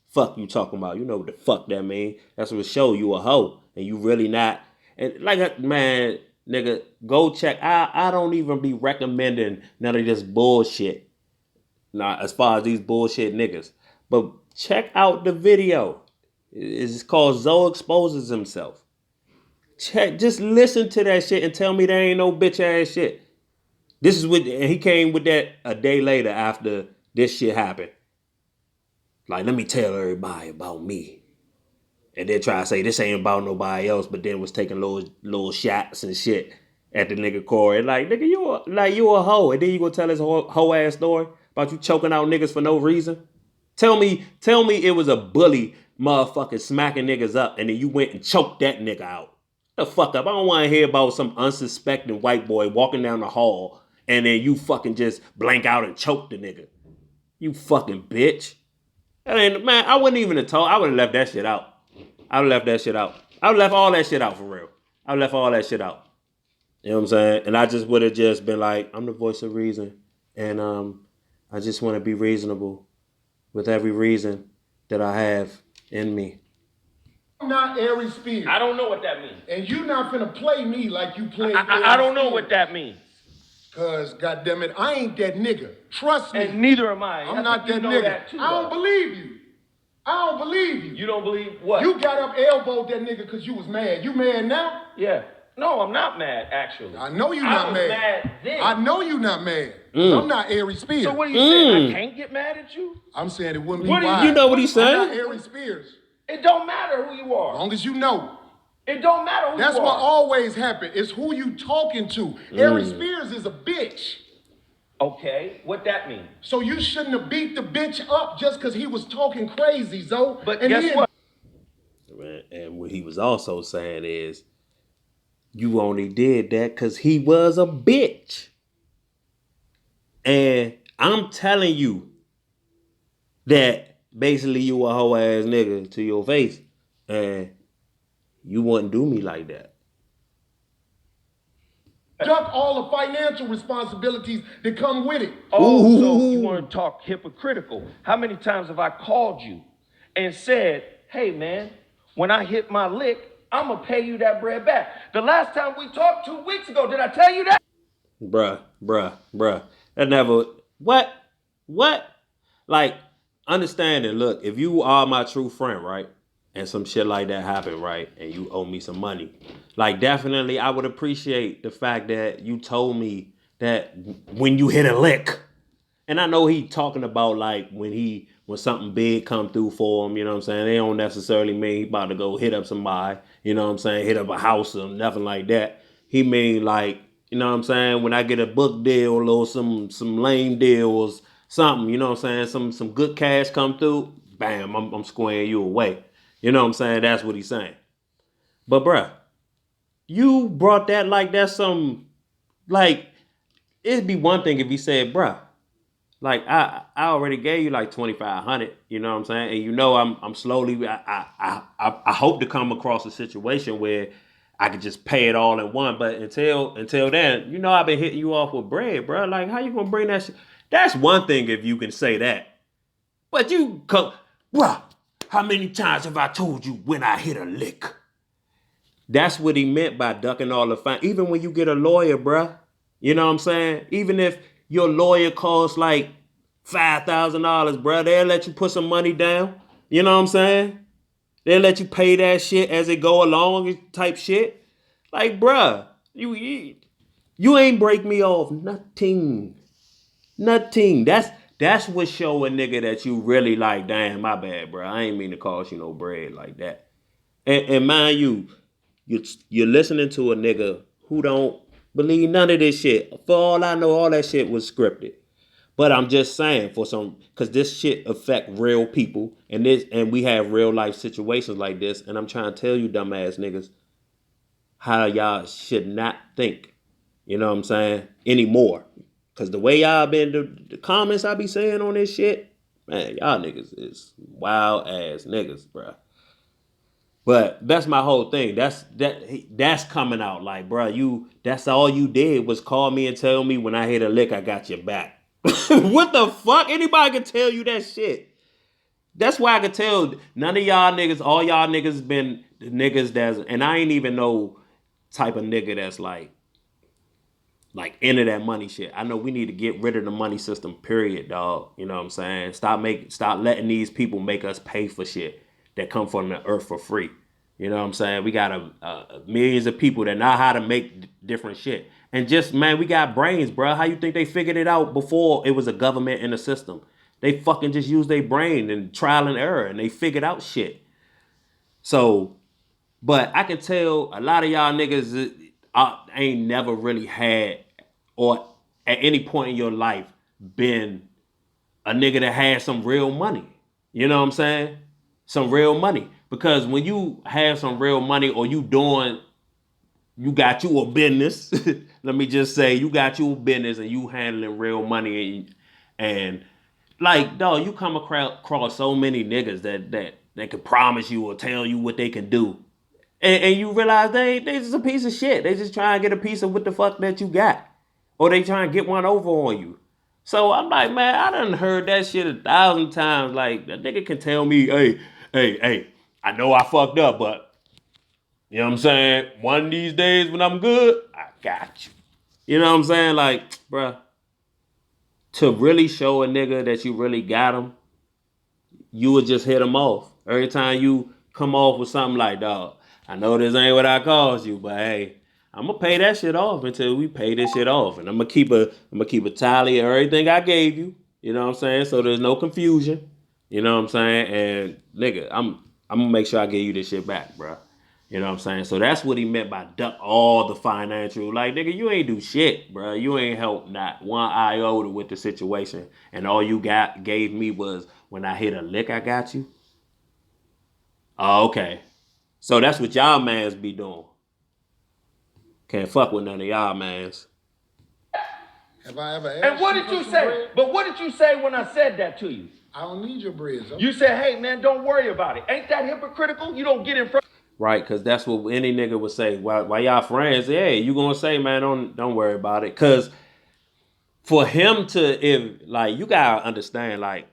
Fuck you talking about. You know what the fuck that mean. That's what show you a hoe. And you really not. And like, man, nigga, go check. I don't even be recommending none of this bullshit. Not as far as these bullshit niggas. But check out the video. It's called Zoe Exposes Himself. Just listen to that shit and tell me there ain't no bitch ass shit. This is what, and he came with that a day later after this shit happened. Like, let me tell everybody about me. And then try to say this ain't about nobody else, but then was taking little shots and shit at the nigga Corey. Like, nigga, you a hoe. And then you gonna tell this hoe ass story about you choking out niggas for no reason? Tell me it was a bully motherfucker smacking niggas up and then you went and choked that nigga out. The fuck up. I don't want to hear about some unsuspecting white boy walking down the hall and then you fucking just blank out and choke the nigga. You fucking bitch. And man, I wouldn't even have told. I would have left that shit out. I would have left that shit out. I would have left all that shit out for real. I would have left all that shit out. You know what I'm saying? And I just would have just been like, I'm the voice of reason. And I just want to be reasonable with every reason that I have in me. not Aries Spears. I don't know what that means. And you not finna play me like you played I don't know what that means. Cause goddammit, I ain't that nigga. Trust me. And neither am I. I'm not that nigga. I don't believe you. I don't believe you. You don't believe what? You got up elbowed that nigga cause you was mad. You mad now? Yeah. No, I'm not mad, actually. I know you not mad. Mad then. I know you not mad. I'm not Aries Spears. So what are you saying? I can't get mad at you? I'm saying it wouldn't be What do wise. You know what he's saying? I'm not Aries Spears. It don't matter who you are. As long as you know. It don't matter who That's you are. what always happens. It's who you talking to. Aries Spears is a bitch. Okay, what that mean? So you shouldn't have beat the bitch up just because he was talking crazy, Zoe. But and guess what? And what he was also saying is, you only did that because he was a bitch. And I'm telling you that basically you a hoe ass nigga to your face. And you wouldn't do me like that. Duck all the financial responsibilities that come with it. Oh, so you want to talk hypocritical. How many times have I called you and said, hey, man, when I hit my lick, I'm going to pay you that bread back. The last time we talked 2 weeks ago, did I tell you that? Bruh. That never, what? Like, understanding, look, if you are my true friend, right? And some shit like that happened, right? And you owe me some money. Like, definitely, I would appreciate the fact that you told me that when you hit a lick. And I know he talking about, like, when he when something big come through for him, you know what I'm saying? They don't necessarily mean he about to go hit up somebody, you know what I'm saying, hit up a house or nothing like that. He mean like, you know what I'm saying, when I get a book deal or some lame deals, something, you know what I'm saying, some good cash come through, bam, I'm squaring you away. You know what I'm saying? That's what he's saying. But bruh, you brought that like that's some like it'd be one thing if he said, bruh, like I already gave you like 2,500, you know what I'm saying? And you know I'm slowly I hope to come across a situation where I could just pay it all in one. But until then, you know I've been hitting you off with bread, bro. Like how you gonna bring that shit? That's one thing if you can say that. But you come, bruh, how many times have I told you when I hit a lick? That's what he meant by ducking all the fine. Even when you get a lawyer, bruh, you know what I'm saying? Even if your lawyer costs like $5,000, bruh, they'll let you put some money down. You know what I'm saying? They'll let you pay that shit as it go along, type shit. Like, bruh, you ain't break me off nothing. Nothing. That's what show a nigga that you really like, damn, my bad, bruh. I ain't mean to cost you no bread like that. And mind you, you're listening to a nigga who don't believe none of this shit. For all I know, all that shit was scripted. But I'm just saying for some, because this shit affect real people, and we have real life situations like this. And I'm trying to tell you, dumbass niggas, how y'all should not think. You know what I'm saying? Anymore. Because the way y'all been, the comments I be saying on this shit, man, y'all niggas is wild ass niggas, bruh. But that's my whole thing. That's coming out like, bro, that's all you did was call me and tell me when I hit a lick, I got your back. What the fuck? Anybody can tell you that shit. That's why I could tell none of y'all niggas, all y'all niggas been the niggas and I ain't even no type of nigga that's like into that money shit. I know we need to get rid of the money system, period, dog. You know what I'm saying? Stop letting these people make us pay for shit that come from the earth for free. You know what I'm saying? We got millions of people that know how to make different shit. And just, man, we got brains, bro. How you think they figured it out before it was a government in the system? They fucking just used their brain and trial and error and they figured out shit. So, but I can tell a lot of y'all niggas ain't never really had or at any point in your life been a nigga that had some real money. You know what I'm saying? Some real money. Because when you have some real money or you got you a business, let me just say, you got you a business and you handling real money and like, dog, you come across so many niggas that can promise you or tell you what they can do. And you realize they just a piece of shit. They just try and get a piece of what the fuck that you got. Or they try and get one over on you. So I'm like, man, I done heard that shit 1,000 times. Like, that nigga can tell me, hey, I know I fucked up, but you know what I'm saying? One of these days when I'm good, I got you. You know what I'm saying? Like, bruh, to really show a nigga that you really got him, you would just hit him off. Every time you come off with something like, dog, I know this ain't what I caused you, but hey, I'm gonna pay that shit off until we pay this shit off. And I'm gonna keep a tally of everything I gave you. You know what I'm saying? So there's no confusion. You know what I'm saying? And nigga, I'm gonna make sure I give you this shit back, bro. You know what I'm saying? So that's what he meant by duck all the financial. Like, nigga, you ain't do shit, bro. You ain't helped not one iota with the situation. And all you gave me was when I hit a lick, I got you. Oh, okay. So that's what y'all mans be doing. Can't fuck with none of y'all mans. Have I ever asked And what you did for you some say? bread? But what did you say when I said that to you? I don't need your bread, so. You said, hey, man, don't worry about it. Ain't that hypocritical? You don't get in front. Right, because that's what any nigga would say. Why y'all friends? Hey, you gonna say, man, don't worry about it. Cause for him to, if like, you gotta understand, like,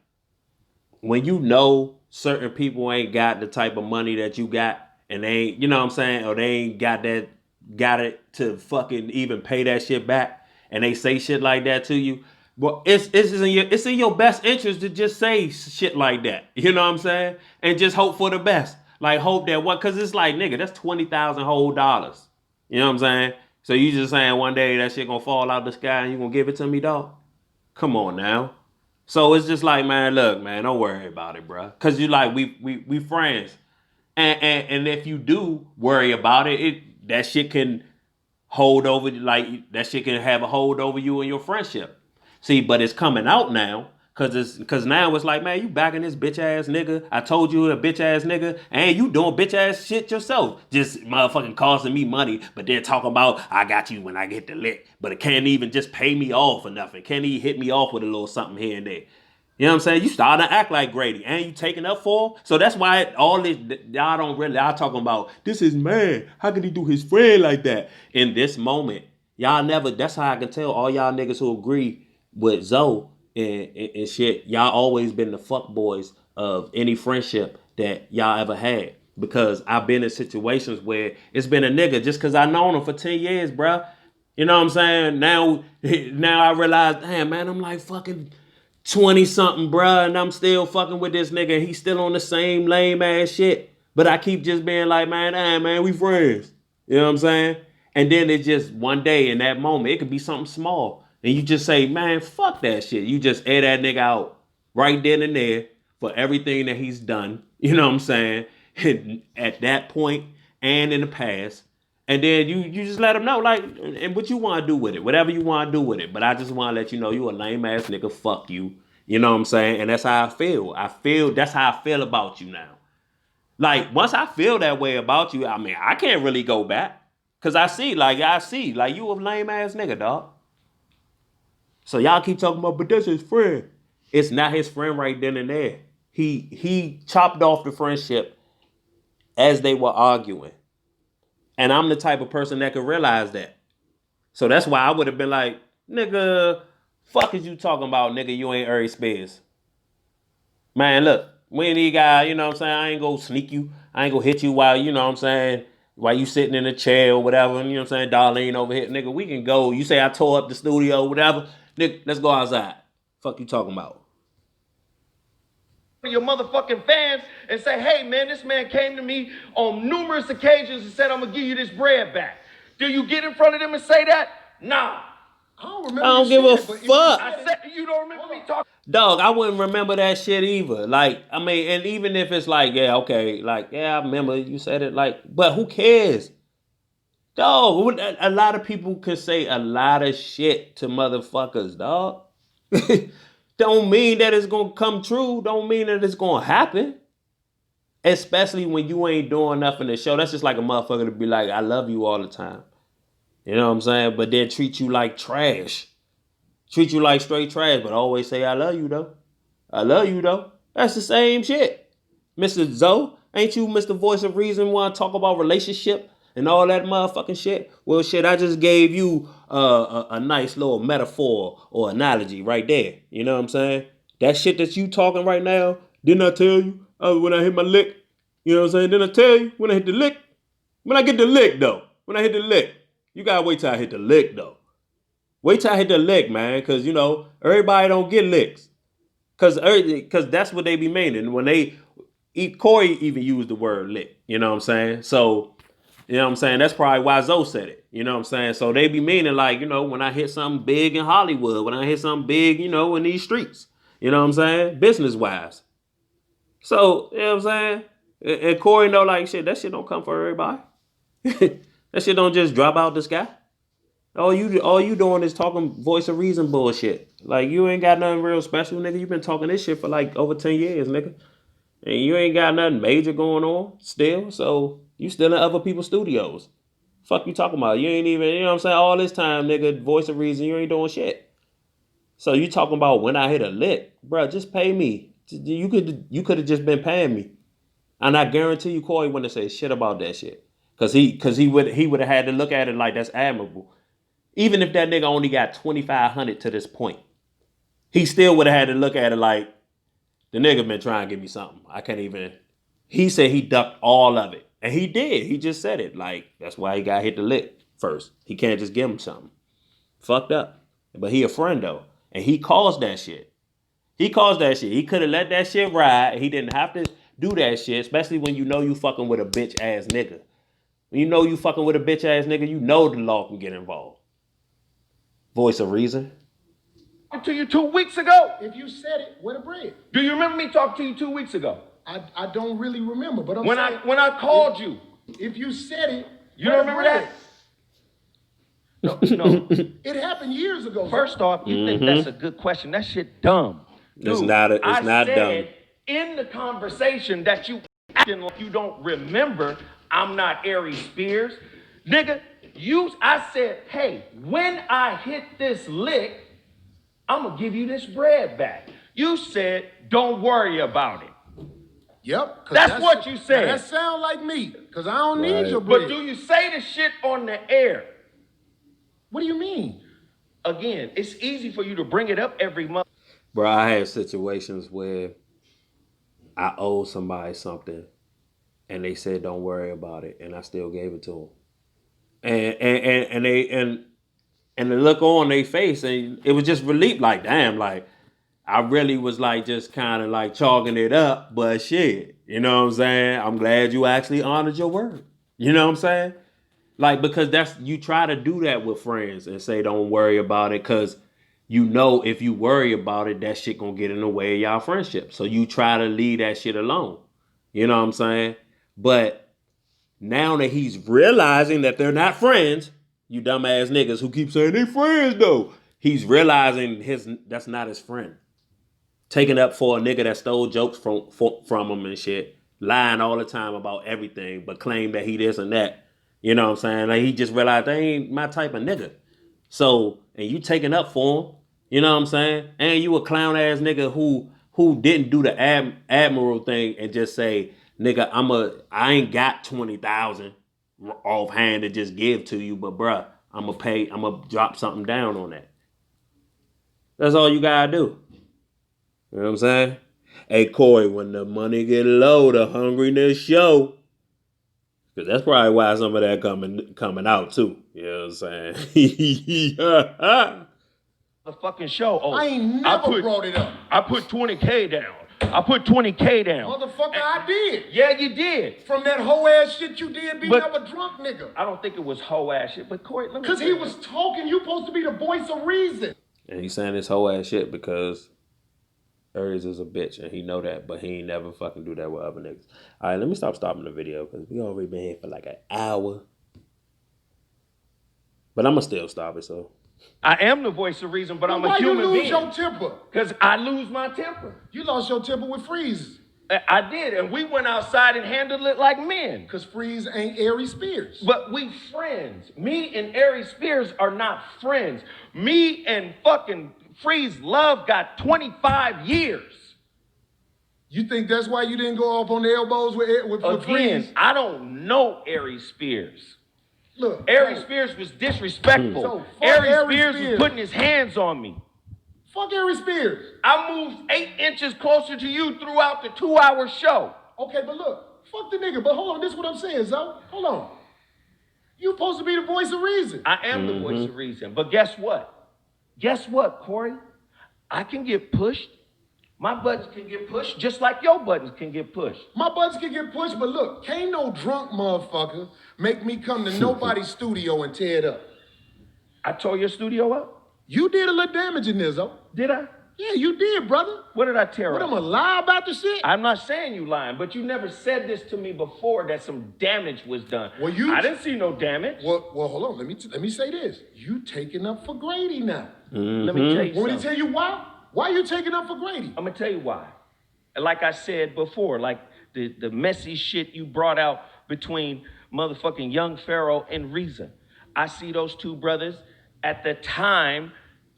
when you know certain people ain't got the type of money that you got, and they ain't, you know what I'm saying, or they ain't got it to fucking even pay that shit back, and they say shit like that to you. Well, it's in your best interest to just say shit like that. You know what I'm saying? And just hope for the best. Like hope that what, cause it's like, nigga, that's 20,000 whole dollars. You know what I'm saying? So you just saying one day that shit gonna fall out the sky and you gonna give it to me, dog? Come on now. So it's just like, man, look, man, don't worry about it, bro. Cause you like we friends. And if you do worry about it, that shit can hold over, like that shit can have a hold over you and your friendship. See, but it's coming out now because now it's like, man, you backing this bitch ass nigga. I told you a bitch ass nigga, and you doing bitch ass shit yourself, just motherfucking costing me money. But then talking about I got you when I get the lick, but it can't even just pay me off or nothing. Can't even hit me off with a little something here and there. You know what I'm saying? You starting to act like Grady, and you taking up for him. So that's why all this y'all don't really. Y'all talking about this is man. How could he do his friend like that in this moment? Y'all never. That's how I can tell all y'all niggas who agree with Zoe and shit. Y'all always been the fuck boys of any friendship that y'all ever had. Because I've been in situations where it's been a nigga just because I known him for 10 years, bruh. You know what I'm saying? Now I realize, damn man, I'm like fucking 20 something, bruh, and I'm still fucking with this nigga. He's still on the same lame ass shit. But I keep just being like, man, damn, man, we friends. You know what I'm saying? And then it's just one day in that moment, it could be something small. And you just say, man, fuck that shit. You just air that nigga out right then and there for everything that he's done. You know what I'm saying? At that point and in the past. And then you just let them know, like, and what you want to do with it, whatever you want to do with it. But I just want to let you know you a lame ass nigga. Fuck you. You know what I'm saying? And that's how I feel. That's how I feel about you now. Like once I feel that way about you, I mean, I can't really go back because I see, like you a lame ass nigga, dog. So y'all keep talking about, but that's his friend. It's not his friend right then and there. He chopped off the friendship as they were arguing. And I'm the type of person that could realize that. So that's why I would have been like, nigga, fuck is you talking about, nigga? You ain't Ari Spears. Man, look, we ain't these guys, you know what I'm saying? I ain't gonna sneak you. I ain't gonna hit you while, you know what I'm saying, while you sitting in a chair or whatever, you know what I'm saying? Darlene over here. Nigga, we can go. You say I tore up the studio, whatever. Nigga, let's go outside. Fuck you talking about? Your motherfucking fans and say, hey man, this man came to me on numerous occasions and said, I'm gonna give you this bread back. Do you get in front of them and say that? Nah. I don't remember. I don't give a fuck. I said you don't remember me talking. Dog, I wouldn't remember that shit either. Like, I mean, and even if it's like, yeah, okay, like, yeah, I remember you said it, like, but who cares? Dog, a lot of people can say a lot of shit to motherfuckers, dog. Don't mean that it's gonna come true. Don't mean that it's gonna happen. Especially when you ain't doing nothing to show. That's just like a motherfucker to be like, I love you all the time. You know what I'm saying? But then treat you like trash. Treat you like straight trash, but always say, I love you though. I love you though. That's the same shit. Mr. Zoe, ain't you Mr. Voice of Reason want to talk about relationship and all that motherfucking shit? Well, shit, I just gave you a nice little metaphor or analogy right there. You know what I'm saying? That shit that you talking right now, didn't I tell you when I hit my lick? You know what I'm saying? Didn't I tell you when I hit the lick? When I get the lick, though. When I hit the lick. You gotta wait till I hit the lick, though. Wait till I hit the lick, man, because, you know, everybody don't get licks. Because that's what they be meaning. When Corey even used the word lick. You know what I'm saying? So, you know what I'm saying? That's probably why Zoe said it. You know what I'm saying? So they be meaning like, you know, when I hit something big in Hollywood, when I hit something big, you know, in these streets. You know what I'm saying? Business-wise. So, you know what I'm saying? And Corey know like, shit, that shit don't come for everybody. That shit don't just drop out the sky. All you doing is talking voice of reason bullshit. Like you ain't got nothing real special, nigga. You been talking this shit for like over 10 years, nigga. And you ain't got nothing major going on still. So you still in other people's studios. Fuck you talking about? You ain't even, you know what I'm saying? All this time, nigga, voice of reason, you ain't doing shit. So you talking about when I hit a lick, bro, just pay me. You could have just been paying me. And I guarantee you Corey wouldn't say shit about that shit. Cause he would have had to look at it like that's admirable. Even if that nigga only got 2,500 to this point, he still would have had to look at it like the nigga been trying to give me something. I can't even. He said he ducked all of it, and he did. He just said it like that's why he got hit the lick first. He can't just give him something. Fucked up, but he a friend though, and he caused that shit. He caused that shit. He could have let that shit ride. He didn't have to do that shit, especially when you know you fucking with a bitch ass nigga. When you know you fucking with a bitch ass nigga, you know the law can get involved. Voice of reason. to you 2 weeks ago? If you said it, where the bread? Do you remember me talking to you 2 weeks ago? I don't really remember, but I'm When saying I called you. if you said it, You where don't the remember bread? that? No. It happened years ago. First off, you think that's a good question. That shit dumb. It's Dude, not I dumb. said in the conversation that you acting like you don't remember, I'm not Aries Spears. Nigga, I said, hey, when I hit this lick, I'm gonna give you this bread back. You said, don't worry about it. Yep. That's what you said. That sound like me, because I don't need Right. your bread. But do you say the shit on the air? What do you mean? Again, it's easy for you to bring it up every month. Bro, I had situations where I owed somebody something and they said don't worry about it, and I still gave it to them. And the look on their face, and it was just relief, like damn, like I really was like just kind of like chalking it up, but shit, you know what I'm saying? I'm glad you actually honored your word. You know what I'm saying? Like, because you try to do that with friends and say don't worry about it, because you know if you worry about it, that shit gonna get in the way of y'all friendship. So you try to leave that shit alone. You know what I'm saying? But now that he's realizing that they're not friends, you dumbass niggas who keep saying they friends though, he's realizing that's not his friend. Taking up for a nigga that stole jokes from him and shit, lying all the time about everything, but claim that he this and that. You know what I'm saying? Like he just realized they ain't my type of nigga. So, and you taking up for him, you know what I'm saying? And you a clown ass nigga who didn't do the admiral thing and just say, nigga, I ain't got 20,000 offhand to just give to you, but bruh, I'm gonna drop something down on that. That's all you gotta do. You know what I'm saying? Hey Corey, when the money get low, the hungriness show. Cause that's probably why some of that coming out too. You know what I'm saying? The fucking show. Oh, I ain't never brought it up. I put 20K down. I put 20K down. Motherfucker, I did. Yeah, you did. From that hoe ass shit you did beating up a drunk nigga. I don't think it was hoe ass shit, but Corey, let me. Because he was talking, you supposed to be the voice of reason. And he's saying this whole ass shit because Aries is a bitch and he know that, but he ain't never fucking do that with other niggas. All right, let me stopping the video because we already been here for like an hour. But I'm gonna still stop it, so. I am the voice of reason, but I'm a Why human you lose being. your temper? Because I lose my temper. You lost your temper with Freeze. I did, and we went outside and handled it like men. Because Freeze ain't Aries Spears. But we friends. Me and Aries Spears are not friends. Me and fucking Freeze Love got 25 years. You think that's why you didn't go off on the elbows with Again, Freeze? I don't know Aries Spears. Look, Aries Spears was disrespectful. So fuck Aries Aries Spears Spears. was putting his hands on me. Fuck Aries Spears. I moved 8 inches closer to you throughout the 2-hour show. Okay, but look, fuck the nigga. But hold on, this is what I'm saying, Zo. Hold on. You supposed to be the voice of reason. I am the voice of reason. But guess what? Guess what, Corey? I can get pushed. My buttons can get pushed just like your buttons can get pushed. My buttons can get pushed, but look, can't no drunk motherfucker make me come to nobody's studio and tear it up. I tore your studio up? You did a little damage in this, Zo. Did I? Yeah, you did, brother. What did I tear What, up? I'm gonna lie about the shit? I'm not saying you lying, but you never said this to me before that some damage was done. Well, I didn't see no damage. Well, hold on. Let me say this. You taking up for Grady now. Let me tell you Want me to something. tell you why? Why you taking up for Grady? I'm gonna tell you why. Like I said before, like the messy shit you brought out between motherfucking Young Pharaoh and Reza. I see those two brothers at the time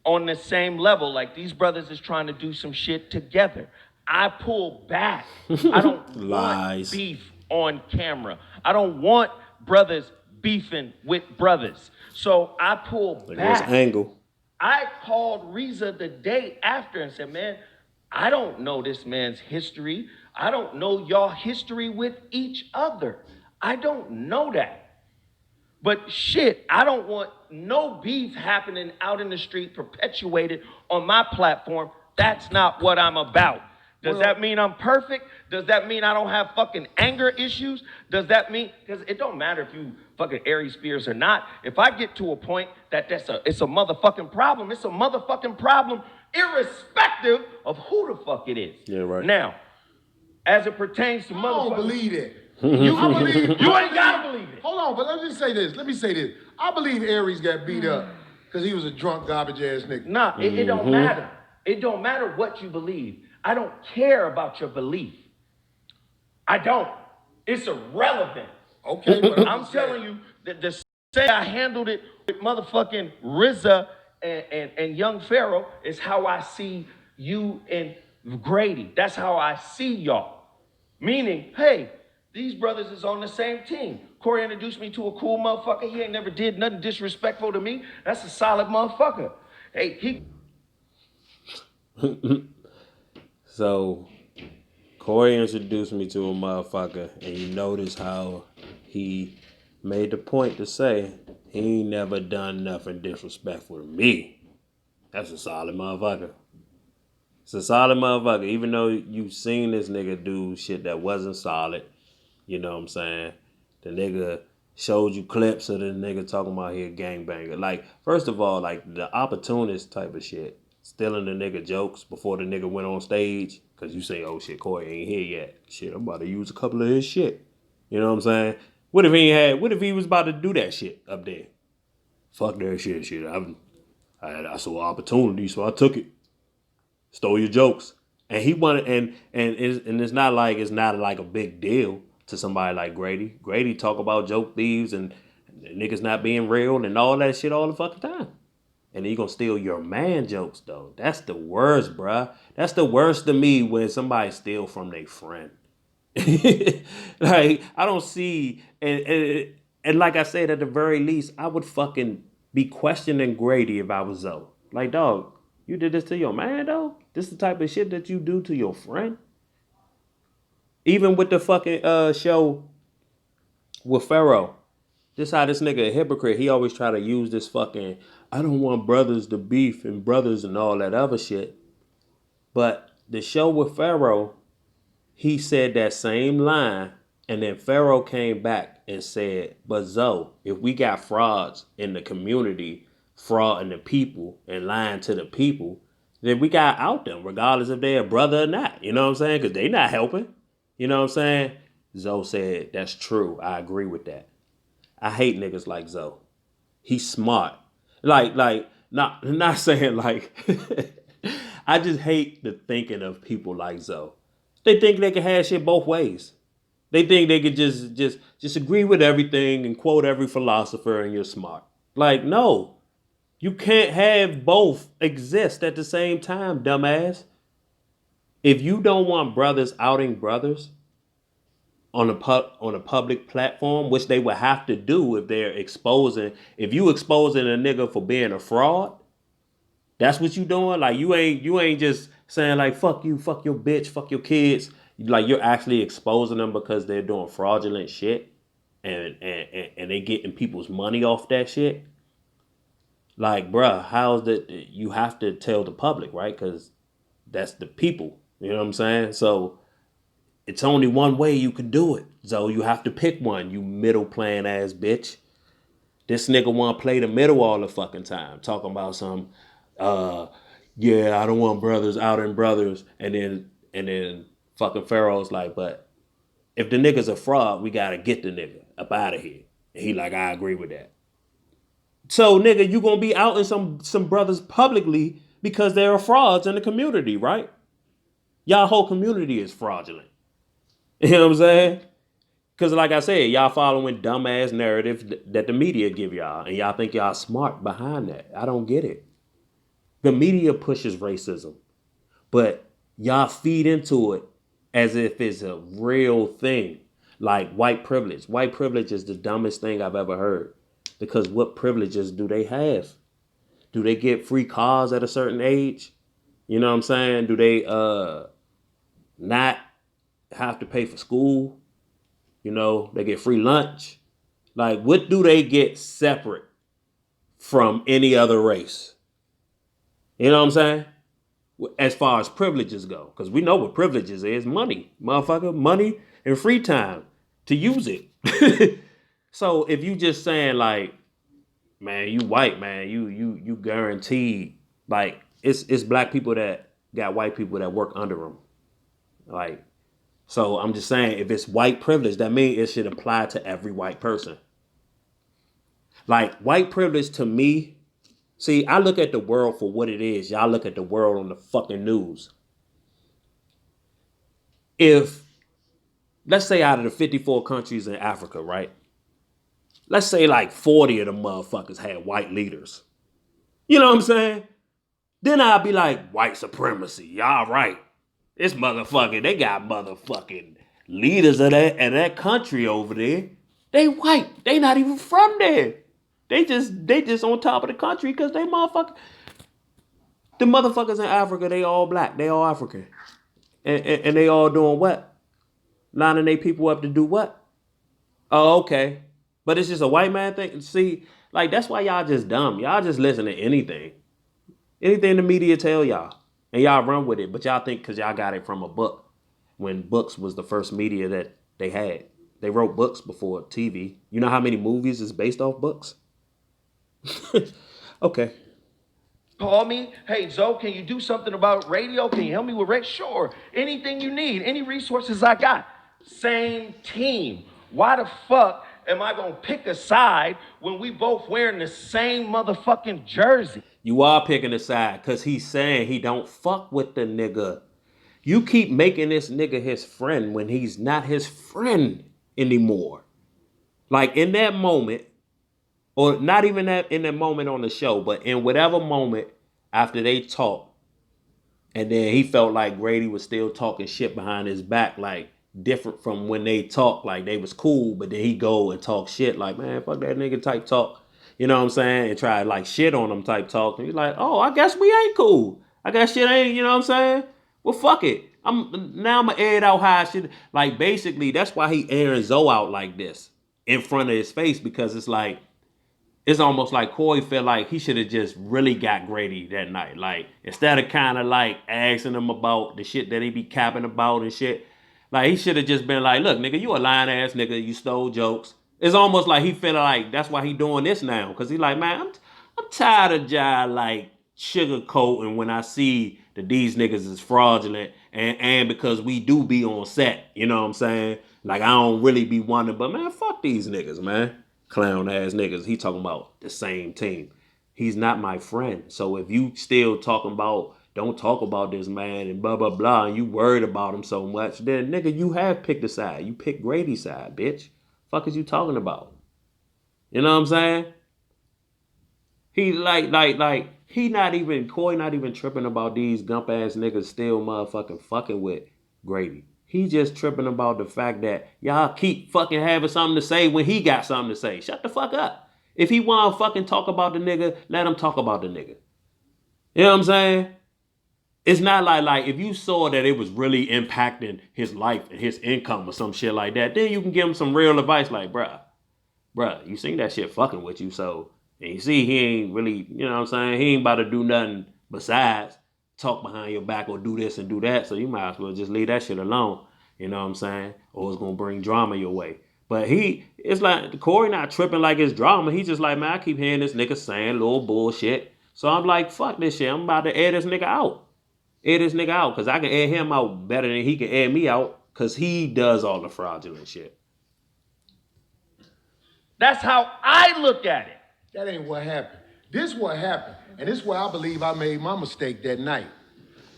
on the same level. Like these brothers is trying to do some shit together. I pull back. I don't want beef on camera. I don't want brothers beefing with brothers. So I pull back. There's angle. I called Reza the day after and said, man, I don't know this man's history. I don't know y'all history with each other. I don't know that. But shit, I don't want no beef happening out in the street perpetuated on my platform. That's not what I'm about. Does that mean I'm perfect? Does that mean I don't have fucking anger issues? Does that mean, because it don't matter if you fucking Aries Spears or not. If I get to a point that it's a motherfucking problem, it's a motherfucking problem, irrespective of who the fuck it is. Yeah, right. Now, as it pertains to I don't motherfuckers, believe it. you ain't gotta believe it. Hold on, but let me say this. I believe Aries got beat up because he was a drunk, garbage ass nigga. Nah, it don't matter. It don't matter what you believe. I don't care about your belief. I don't. It's irrelevant. Okay, but I'm telling you that the say I handled it with motherfucking RZA and Young Pharaoh is how I see you and Grady. That's how I see y'all. Meaning, hey, these brothers is on the same team. Corey introduced me to a cool motherfucker. He ain't never did nothing disrespectful to me. That's a solid motherfucker. Hey, he... So, Corey introduced me to a motherfucker, and you notice how he made the point to say he ain't never done nothing disrespectful to me. That's a solid motherfucker. It's a solid motherfucker, even though you seen this nigga do shit that wasn't solid. You know what I'm saying? The nigga showed you clips of the nigga talking about he a gangbanger. Like, first of all, like the opportunist type of shit. Stealing the nigga jokes before the nigga went on stage. Cause you say, oh shit, Corey ain't here yet. Shit, I'm about to use a couple of his shit. You know what I'm saying? What if he was about to do that shit up there? Fuck that shit. I saw opportunity, so I took it. Stole your jokes. And he wanted and it's not like a big deal to somebody like Grady. Grady talk about joke thieves and niggas not being real and all that shit all the fucking time. And you gonna steal your man jokes though. That's the worst, bruh. That's the worst to me when somebody steal from their friend. Like I don't see and like I said, at the very least, I would fucking be questioning Grady if I was Zoe. Like, dog, you did this to your man though? This is the type of shit that you do to your friend? Even with the fucking show with Pharaoh. This how this nigga a hypocrite. He always try to use this fucking, I don't want brothers to beef and brothers and all that other shit. But the show with Pharaoh, he said that same line, and then Pharaoh came back and said, but Zoe, if we got frauds in the community, frauding the people and lying to the people, then we got out them, regardless if they're a brother or not. You know what I'm saying? Because they not helping. You know what I'm saying? Zoe said, that's true. I agree with that. I hate niggas like Zoe. He's smart. Not saying like I just hate the thinking of people like Zoe. They think they can have shit both ways. They think they could just agree with everything and quote every philosopher and you're smart. Like, no. You can't have both exist at the same time, dumbass. If you don't want brothers outing brothers on a public platform, which they would have to do if you exposing a nigga for being a fraud, that's what you doing. Like you ain't just saying like fuck you, fuck your bitch, fuck your kids. Like you're actually exposing them because they're doing fraudulent shit and they getting people's money off that shit. Like, bruh, how's that? You have to tell the public, right? Because that's the people. You know what I'm saying? So it's only one way you can do it. So you have to pick one, you middle plan ass bitch. This nigga want to play the middle all the fucking time. Talking about some, yeah, I don't want brothers outing brothers. And then fucking Pharaoh's like, but if the nigga's a fraud, we got to get the nigga up out of here. And he like, I agree with that. So, nigga, you gonna be outing some brothers publicly because they're frauds in the community, right? Y'all whole community is fraudulent. You know what I'm saying? Because like I said, y'all following dumbass narratives that the media give y'all. And y'all think y'all smart behind that. I don't get it. The media pushes racism. But y'all feed into it as if it's a real thing. Like white privilege. White privilege is the dumbest thing I've ever heard. Because what privileges do they have? Do they get free cars at a certain age? You know what I'm saying? Do they not have to pay for school? You know, they get free lunch. Like, what do they get separate from any other race? You know what I'm saying? as far as privileges go. Because we know what privileges is. Money. Motherfucker. Money and free time to use it. So if you just saying like, man, you white, man, you guaranteed, like it's black people that got white people that work under them. Like, so I'm just saying, if it's white privilege, that means it should apply to every white person. Like white privilege to me, see, I look at the world for what it is. Y'all look at the world on the fucking news. If, let's say out of the 54 countries in Africa, right? Let's say like 40 of them motherfuckers had white leaders. You know what I'm saying? Then I'd be like, white supremacy. Y'all right. This motherfucking, they got motherfucking leaders of that country over there. They white. They not even from there. They just on top of the country because they motherfucker. The motherfuckers in Africa, they all black. They all African. And they all doing what? Lining their people up to do what? Oh, okay. But it's just a white man thing. See, like that's why y'all just dumb. Y'all just listen to anything. Anything the media tell y'all. And y'all run with it. But y'all think because y'all got it from a book. When books was the first media that they had. They wrote books before TV. You know how many movies is based off books? Okay. Call me. Hey, Zoe, can you do something about radio? Can you help me with radio? Sure. Anything you need, any resources I got. Same team. Why the fuck am I gonna pick a side when we both wearing the same motherfucking jersey? You are picking a side because he's saying he don't fuck with the nigga. You keep making this nigga his friend when he's not his friend anymore. Like in that moment, or not even that in that moment on the show, but in whatever moment after they talked, and then he felt like Grady was still talking shit behind his back, like different from when they talked, like they was cool, but then he go and talk shit like, man, fuck that nigga type talk. You know what I'm saying? And try like shit on him type talk. And he's like, oh, I guess we ain't cool. I guess shit ain't, you know what I'm saying? Well, fuck it. I'm gonna air it out how I should. Like basically, that's why he airing Zoe out like this in front of his face, because it's like, it's almost like Corey felt like he should have just really got Grady that night. Like, instead of kind of like asking him about the shit that he be capping about and shit, like he should have just been like, look, nigga, you a lying ass nigga, you stole jokes. It's almost like he feel like that's why he doing this now. Cause he like, man, I'm tired of y'all like sugarcoating when I see that these niggas is fraudulent and because we do be on set, you know what I'm saying? Like I don't really be wondering, but man, fuck these niggas, man. Clown ass niggas. He talking about the same team. He's not my friend. So if you still talking about, don't talk about this man and blah blah blah, and you worried about him so much, then nigga, you have picked a side. You picked Grady's side, bitch. Fuck is you talking about? You know what I'm saying? He like he not even Coy not even tripping about these gump ass niggas still motherfucking fucking with Grady. He just tripping about the fact that y'all keep fucking having something to say when he got something to say. Shut the fuck up. If he want to fucking talk about the nigga, let him talk about the nigga. You know what I'm saying? It's not like if you saw that it was really impacting his life and his income or some shit like that, then you can give him some real advice like, bruh, you seen that shit fucking with you, so, and you see he ain't really, you know what I'm saying, he ain't about to do nothing besides talk behind your back or do this and do that, so you might as well just leave that shit alone, you know what I'm saying, or it's gonna bring drama your way. But it's like, Corey not tripping like it's drama, he just like, man, I keep hearing this nigga saying little bullshit, so I'm like, fuck this shit, I'm about to air this nigga out. Air this nigga out, because I can air him out better than he can air me out, because he does all the fraudulent shit. That's how I look at it. That ain't what happened. This what happened. And this is where I believe I made my mistake that night.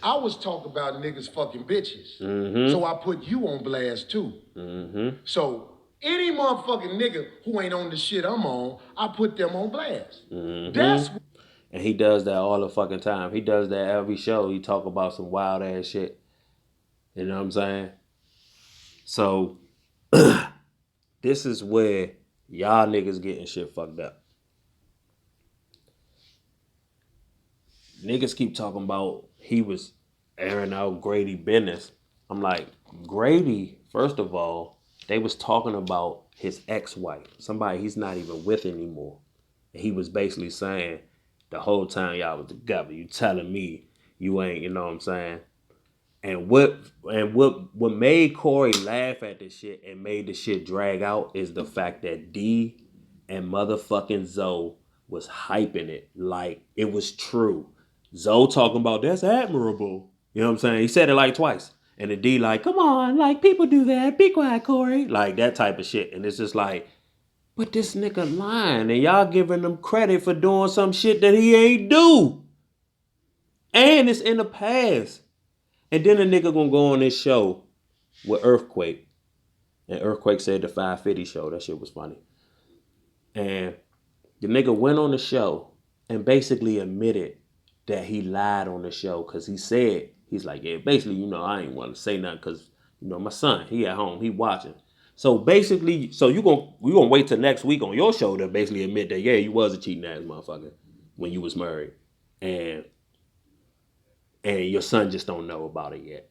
I was talking about niggas fucking bitches. Mm-hmm. So I put you on blast too. Mm-hmm. So any motherfucking nigga who ain't on the shit I'm on, I put them on blast. Mm-hmm. That's And he does that all the fucking time. He does that every show. He talk about some wild ass shit. You know what I'm saying? So this is where y'all niggas getting shit fucked up. Niggas keep talking about he was airing out Grady business. I'm like, Grady, first of all, they was talking about his ex-wife, somebody he's not even with anymore. And he was basically saying, the whole time y'all was together, you telling me You ain't, you know what I'm saying? And what made Corey laugh at this shit and made the shit drag out is the fact that D and motherfucking Zoe was hyping it like it was true. Zoe talking about that's admirable. You know what I'm saying? He said it like twice. And the D like, come on, like people do that. Be quiet, Corey. Like that type of shit. And it's just like, but this nigga lying and y'all giving him credit for doing some shit that he ain't do. And it's in the past. And then a nigga gonna go on this show with Earthquake. And Earthquake said the 550 show. That shit was funny. And the nigga went on the show and basically admitted that he lied on the show because he said, he's like, yeah, basically, I ain't want to say nothing because, my son, he at home, he watching. So basically, so we gonna wait till next week on your show to basically admit that, yeah, you was a cheating ass motherfucker when you was married. And your son just don't know about it yet.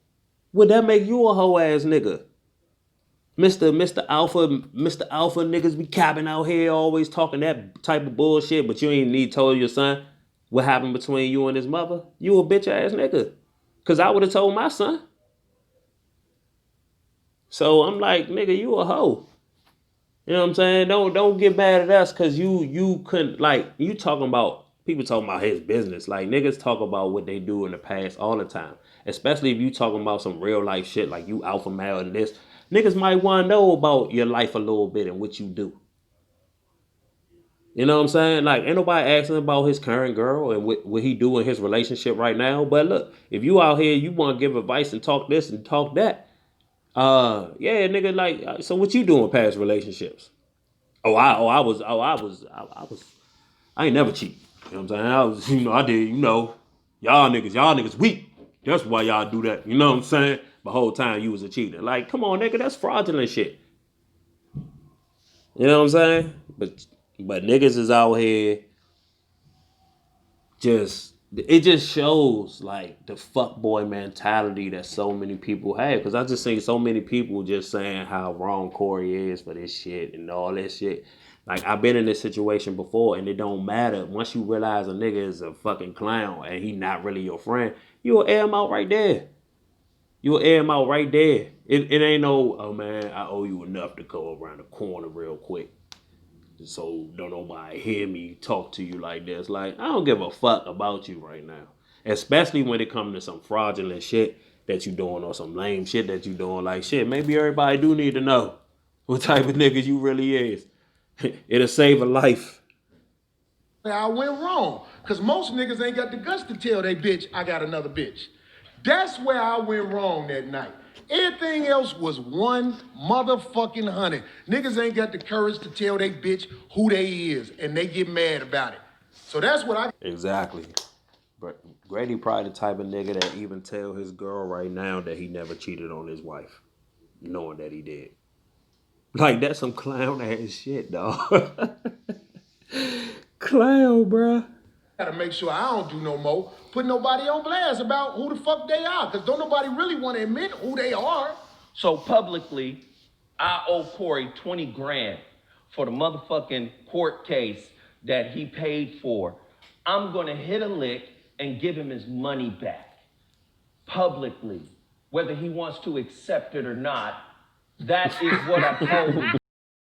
Would that make you a hoe ass nigga? Mr. Alpha niggas be capping out here, always talking that type of bullshit, but you ain't need told your son what happened between you and his mother. You a bitch ass nigga. Cause I would have told my son. So I'm like, nigga, you a hoe. You know what I'm saying? Don't get mad at us cause you couldn't, like, you talking about people talking about his business. Like niggas talk about what they do in the past all the time. Especially if you talking about some real life shit like you alpha male and this. Niggas might want to know about your life a little bit and what you do. You know what I'm saying? Like, ain't nobody asking about his current girl and what he do in his relationship right now. But look, if you out here, you want to give advice and talk this and talk that. Yeah, nigga, like, so what you doing past relationships? I ain't never cheat. You know what I'm saying? I was, I did, y'all niggas weak. That's why y'all do that. You know what I'm saying? The whole time you was a cheater. Like, come on, nigga, that's fraudulent shit. You know what I'm saying? But niggas is out here it just shows like the fuckboy mentality that so many people have. Cause I just seen so many people just saying how wrong Corey is for this shit and all that shit. Like I've been in this situation before and it don't matter. Once you realize a nigga is a fucking clown and he not really your friend, you'll air him out right there. You'll air him out right there. It ain't no, oh man, I owe you enough to go around the corner real quick. So don't nobody hear me talk to you like this. Like, I don't give a fuck about you right now. Especially when it comes to some fraudulent shit that you doing or some lame shit that you doing. Like, shit, maybe everybody do need to know what type of nigga you really is. It'll save a life. I went wrong. Because most niggas ain't got the guts to tell they bitch, I got another bitch. That's where I went wrong that night. Everything else was one motherfucking honey. Niggas ain't got the courage to tell they bitch who they is, and they get mad about it. So that's what I... Exactly. But Grady probably the type of nigga that even tell his girl right now that he never cheated on his wife, knowing that he did. Like, that's some clown ass shit, dog. Clown, bruh. Gotta make sure I don't do no more. Put nobody on blast about who the fuck they are, because don't nobody really want to admit who they are. So publicly, I owe Corey 20 grand for the motherfucking court case that he paid for. I'm gonna hit a lick and give him his money back. Publicly. Whether he wants to accept it or not, that is what I told him.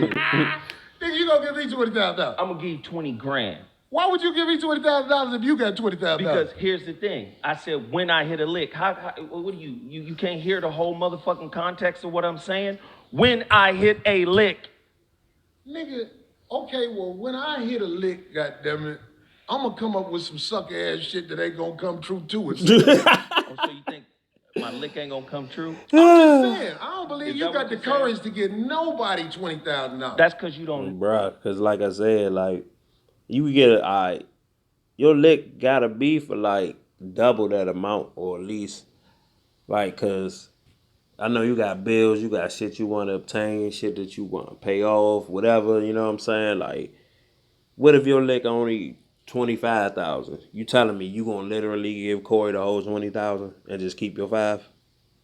Nigga, you gonna give me $20,000? I'm gonna give you 20 grand. Why would you give me $20,000 if you got $20,000? Because here's the thing. I said, when I hit a lick, what do you can't hear the whole motherfucking context of what I'm saying? When I hit a lick. Nigga, okay, well, when I hit a lick, goddammit, I'm gonna come up with some sucker ass shit that ain't gonna come true to it. Oh, so you think my lick ain't gonna come true? I'm just saying, I don't believe Is you that got what the you're saying? courage to give nobody $20,000. That's because you don't. Bruh, because like I said, like, you get it, your lick gotta be for like double that amount or at least, like, because I know you got bills, you got shit you want to obtain, shit that you want to pay off, whatever, you know what I'm saying? Like, what if your lick only 25,000? You telling me you gonna literally give Corey the whole 20,000 and just keep your 5?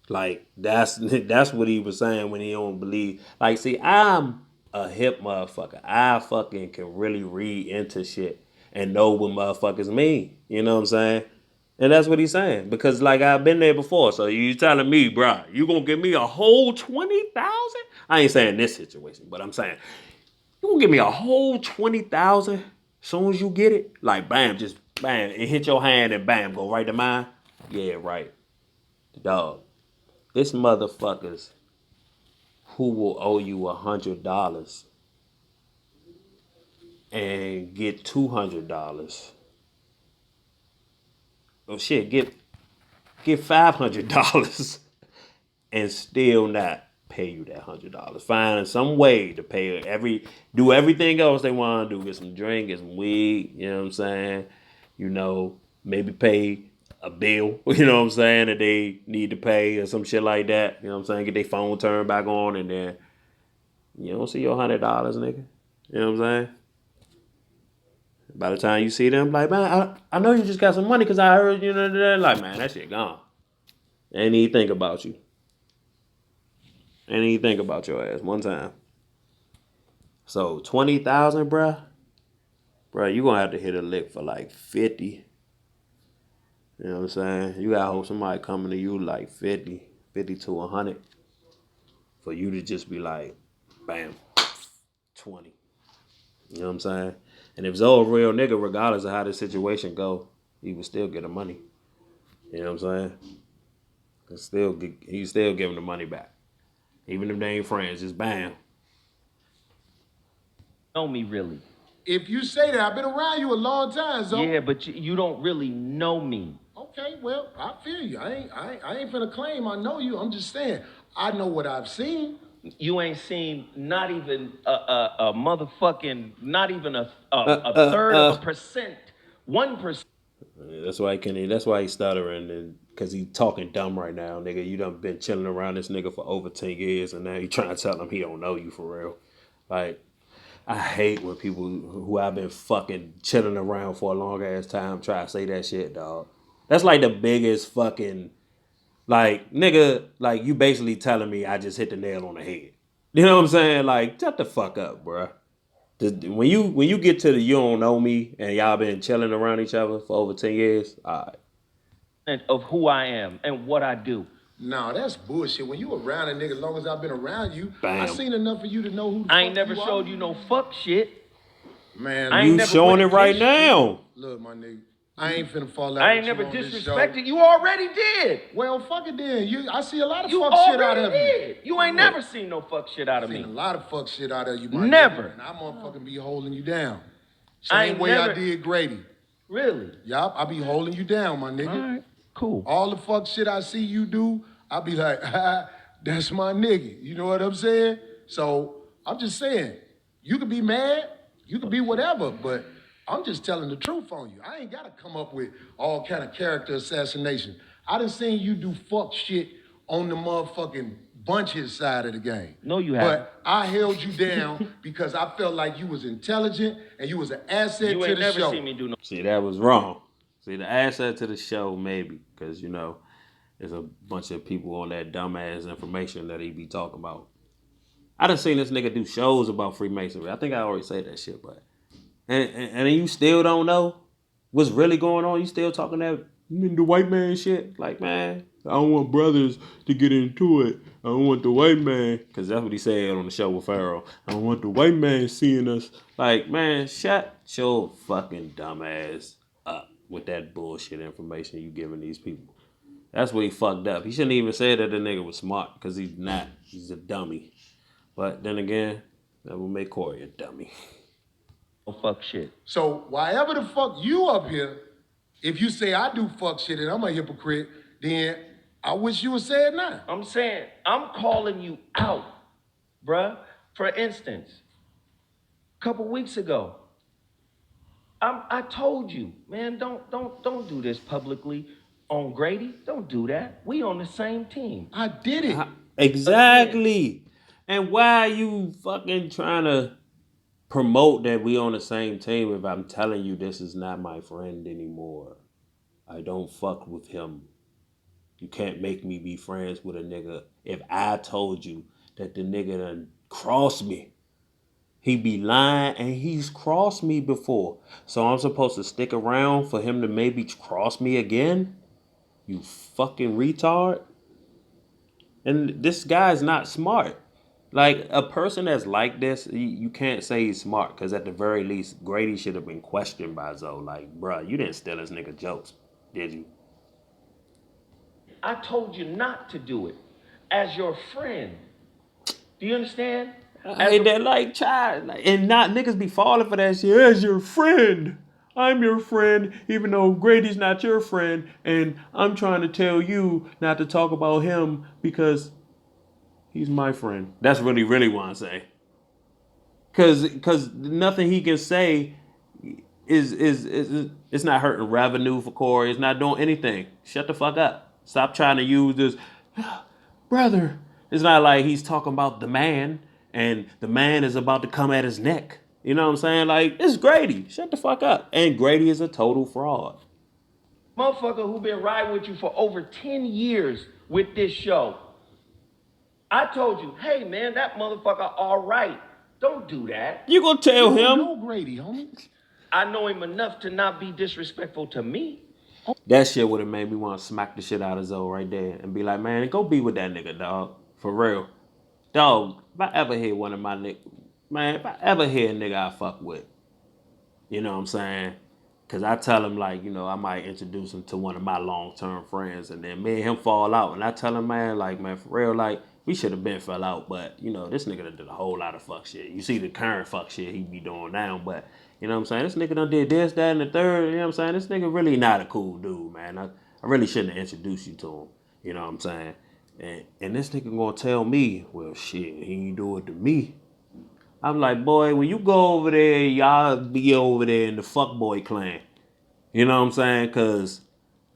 Like, that's what he was saying when he don't believe. Like, see, I'm a hip motherfucker. I fucking can really read into shit and know what motherfuckers mean. You know what I'm saying? And that's what he's saying. Because like I've been there before. So you telling me, bruh, you gonna give me a whole 20,000? I ain't saying this situation, but I'm saying you gonna give me a whole 20,000 soon as you get it? Like bam, just bam, it hit your hand and bam, go right to mine. Yeah, right. Dog. This motherfuckers who will owe you $100 and get $200. Oh shit, get $500 and still not pay you that $100. Find some way to pay do everything else they want to do. Get some drink, get some weed. You know what I'm saying? Maybe pay a bill. You know what I'm saying, that they need to pay or some shit like that. You know what I'm saying? Get their phone turned back on, and then you don't see your $100, nigga. You know what I'm saying? By the time you see them, like, man, I know you just got some money because I heard you know, like, man, that shit gone. Ain't even think about you. Ain't even think about your ass one time. So 20,000, bruh, you gonna have to hit a lick for like 50. You know what I'm saying? You gotta hope somebody coming to you like 50 to 100 for you to just be like, bam, 20. You know what I'm saying? And if Zoe a real nigga, regardless of how the situation go, he would still get the money. You know what I'm saying? He's still giving the money back. Even if they ain't friends, just bam. Know me really. If you say that, I've been around you a long time, so. Yeah, but you don't really know me. Okay, well, I feel you. I ain't finna claim I know you. I'm just saying I know what I've seen. You ain't seen not even a motherfucking, not even a third of a percent, 1%. That's why he's stuttering, and because he talking dumb right now, nigga. You done been chilling around this nigga for over 10 years, and now you trying to tell him he don't know you for real. Like, I hate when people who I've been fucking chilling around for a long ass time try to say that shit, dog. That's like the biggest fucking, like, nigga, like, you basically telling me I just hit the nail on the head. You know what I'm saying? Like, shut the fuck up, bruh. When you get to the you don't know me and y'all been chilling around each other for over 10 years, all right. Of who I am and what I do. No, that's bullshit. When you around a nigga, as long as I've been around you, I Bam. seen enough of you to know who the I fuck ain't never you showed are. you no fuck shit. Man, I ain't You never showing went it right against you. now. look, my nigga, I ain't finna fall out I ain't with never you on this show. disrespected. You already did. Well, fuck it then. I see a lot of You fuck shit out already of you. did. You ain't never seen no fuck shit out of Seen me. a lot of fuck shit out of you, my Never. nigga. And I motherfucking be holding you down. I Same ain't way I never- did Grady. Really? Yup, I be holding you down, my nigga. All right, cool. All the fuck shit I see you do, I be like, that's my nigga. You know what I'm saying? So I'm just saying, you could be mad, you could be whatever, but I'm just telling the truth on you. I ain't gotta come up with all kind of character assassination. I done seen you do fuck shit on the motherfucking bunches side of the game. No, you haven't. But I held you down because I felt like you was intelligent and you was an asset You to ain't the never show. seen me do no. See, that was wrong. See, the asset to the show, maybe, because, there's a bunch of people on that dumbass information that he be talking about. I done seen this nigga do shows about Freemasonry. I think I already said that shit, but and you still don't know what's really going on. You still talking that the white man shit. Like, man, I don't want brothers to get into it. I don't want the white man, because that's what he said on the show with Pharaoh. I don't want the white man seeing us. Like, man, shut your fucking dumb ass up with that bullshit information you giving these people. That's what he fucked up. He shouldn't even say that the nigga was smart, because he's not. He's a dummy. But then again, that will make Corey a dummy. No fuck shit. So wherever the fuck you up here, if you say I do fuck shit and I'm a hypocrite, then I wish you would say it now. I'm saying, I'm calling you out, bruh. For instance, a couple weeks ago, I told you, man, don't do this publicly on Grady. Don't do that. We on the same team. I did it. Exactly. And why are you fucking trying to promote that we on the same team if I'm telling you this is not my friend anymore? I don't fuck with him. You can't make me be friends with a nigga if I told you that the nigga done crossed me. He be lying, and he's crossed me before. So I'm supposed to stick around for him to maybe cross me again? You fucking retard. And this guy's not smart. Like, a person that's like this, you can't say he's smart, because at the very least, Grady should have been questioned by Zoe. Like, bruh, you didn't steal this nigga jokes, did you? I told you not to do it as your friend. Do you understand? I hate that, like, child. Like, and not niggas be falling for that shit. As your friend. I'm your friend, even though Grady's not your friend, and I'm trying to tell you not to talk about him because he's my friend. That's really what I say. Cause nothing he can say is it's not hurting revenue for Corey. It's not doing anything. Shut the fuck up. Stop trying to use this, brother. It's not like he's talking about the man and the man is about to come at his neck. You know what I'm saying? Like, it's Grady. Shut the fuck up. And Grady is a total fraud. Motherfucker who been riding with you for over 10 years with this show. I told you, hey man, that motherfucker all right. Don't do that. You gonna tell You don't him? know Grady, homie. I know him enough to not be disrespectful to me. That shit would have made me want to smack the shit out of Zoe right there and be like, man, go be with that nigga, dog. For real. Dog, if I ever hear one of my niggas, man, if I ever hear a nigga I fuck with, you know what I'm saying? Because I tell him, like, you know, I might introduce him to one of my long-term friends, and then me and him fall out. And I tell him, man, like, man, for real, like, we should have been fell out, but, you know, this nigga done did a whole lot of fuck shit. You see the current fuck shit he be doing now, but, you know what I'm saying? This nigga done did this, that, and the third, you know what I'm saying? This nigga really not a cool dude, man. I really shouldn't have introduced you to him, you know what I'm saying? And this nigga gonna tell me, well, shit, he ain't do it to me. I'm like, boy, when you go over there, y'all be over there in the fuckboy clan. You know what I'm saying? Because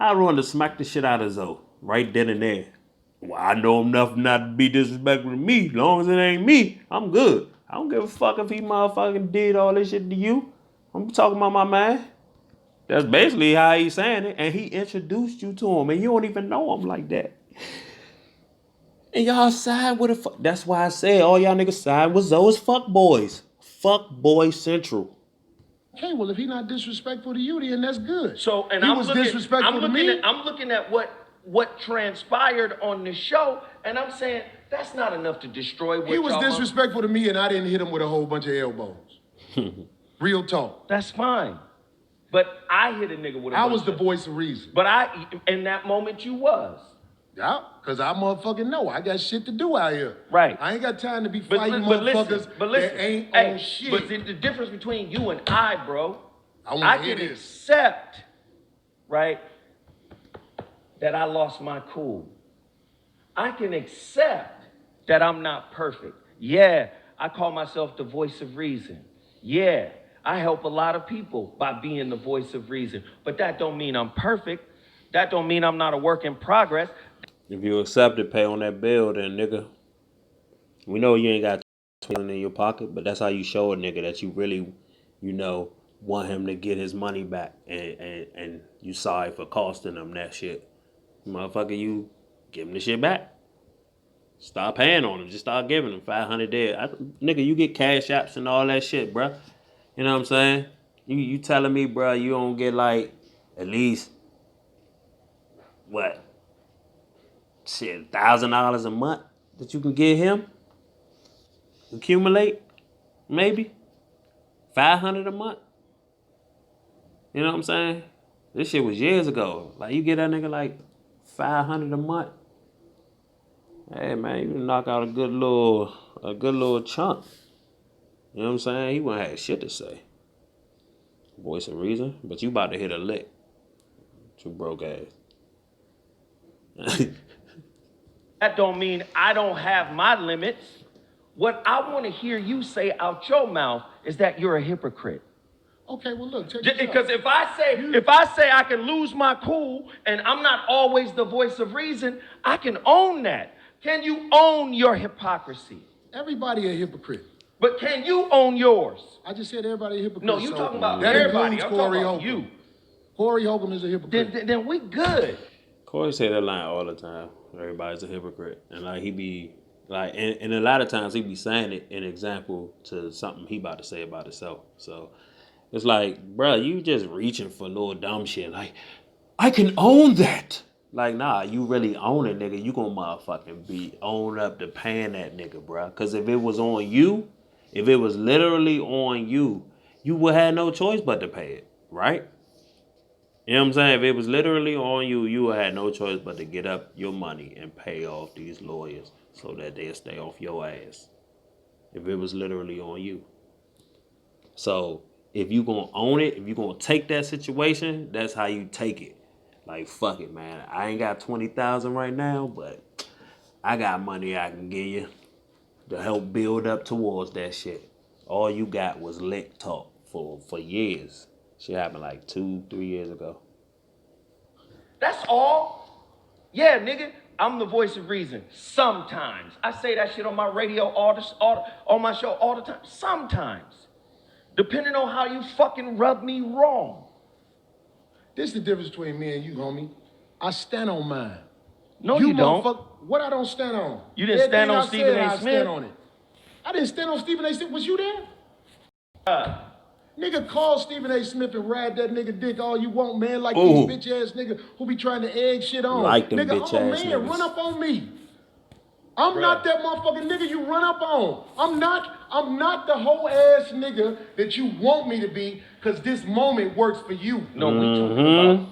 I run to smack the shit out of Zoe right then and there. Well, I know enough not to be disrespectful to me. As long as it ain't me, I'm good. I don't give a fuck if he motherfucking did all this shit to you. I'm talking about my man. That's basically how he's saying it. And he introduced you to him, and you don't even know him like that. And y'all side with a fuck. That's why I said all y'all niggas side with Zoe's fuck boys. Fuck boy central. Okay, well, if he not disrespectful to you, then that's good. So, and he I'm was looking, disrespectful to me. I'm looking at what transpired on the show, and I'm saying that's not enough to destroy what He was y'all disrespectful to me, and I didn't hit him with a whole bunch of elbows. Real talk. That's fine. But I hit a nigga with a I bunch was the of- voice of reason. But in that moment you was. Yeah, because I motherfucking know I got shit to do out here. Right. I ain't got time to be But, fighting but motherfuckers listen, that ain't hey, on shit. But the difference between you and I, bro, I wanna I hear can this. accept, right, that I lost my cool. I can accept that I'm not perfect. Yeah, I call myself the voice of reason. Yeah, I help a lot of people by being the voice of reason. But that don't mean I'm perfect. That don't mean I'm not a work in progress. If you accept it, pay on that bill, then nigga. We know you ain't got $20 in your pocket, but that's how you show a nigga that you really, you know, want him to get his money back, and you sorry for costing him that shit. Motherfucker, you give him the shit back. Stop paying on him. Just start giving him 500 there. Nigga, you get cash apps and all that shit, bruh. You know what I'm saying? You telling me, bruh, you don't get like at least what? Shit, $1,000 a month that you can get him? Accumulate? Maybe? 500 a month? You know what I'm saying? This shit was years ago. Like, you get that nigga like 500 a month. Hey man, you can knock out a good little chunk. You know what I'm saying? He wouldn't have shit to say. Voice of reason, but you about to hit a lick. You broke ass. That don't mean I don't have my limits. What I want to hear you say out your mouth is that you're a hypocrite. Okay, well look, check this out. Because if I say I can lose my cool and I'm not always the voice of reason, I can own that. Can you own your hypocrisy? Everybody a hypocrite. But can you own yours? I just said everybody a hypocrite. No, you so talking about that everybody. includes I'm Corey talking about Holcomb. you. Corey Holcomb is a hypocrite. Then we good. Corey say that line all the time. Everybody's a hypocrite. And like he be Like, and a lot of times he be saying it in example to something he about to say about himself. So it's like, bro, you just reaching for little dumb shit. Like, I can own that. Like, nah, you really own it, nigga. You gonna motherfucking be own up to paying that nigga, bro. Cause if it was on you, if it was literally on you, you would have no choice but to pay it, right? You know what I'm saying? If it was literally on you, you would have no choice but to get up your money and pay off these lawyers so that they'll stay off your ass. If it was literally on you. So if you gonna own it, if you gonna take that situation, that's how you take it. Like, fuck it, man. I ain't got 20,000 right now, but I got money I can give you to help build up towards that shit. All you got was lick talk for years. Shit happened like 2-3 years ago. That's all. Yeah, nigga, I'm the voice of reason. Sometimes. I say that shit on my radio on my show all the time. Sometimes. Depending on how you fucking rub me wrong. This is the difference between me and you, homie. I stand on mine. No, you don't. What I don't stand on? You didn't stand on Everything Stephen I A. said, I Smith? stand on it. I didn't stand on Stephen A. Smith. Was you there? Nigga, call Stephen A. Smith and ride that nigga dick all you want, man. Like Ooh. these bitch ass niggas who be trying to egg shit on. Like them nigga, bitch I'm a ass man. niggas. Run up on me. I'm not that motherfucking nigga you run up on. I'm not the whole ass nigga that you want me to be, cause this moment works for you. No, we talking about.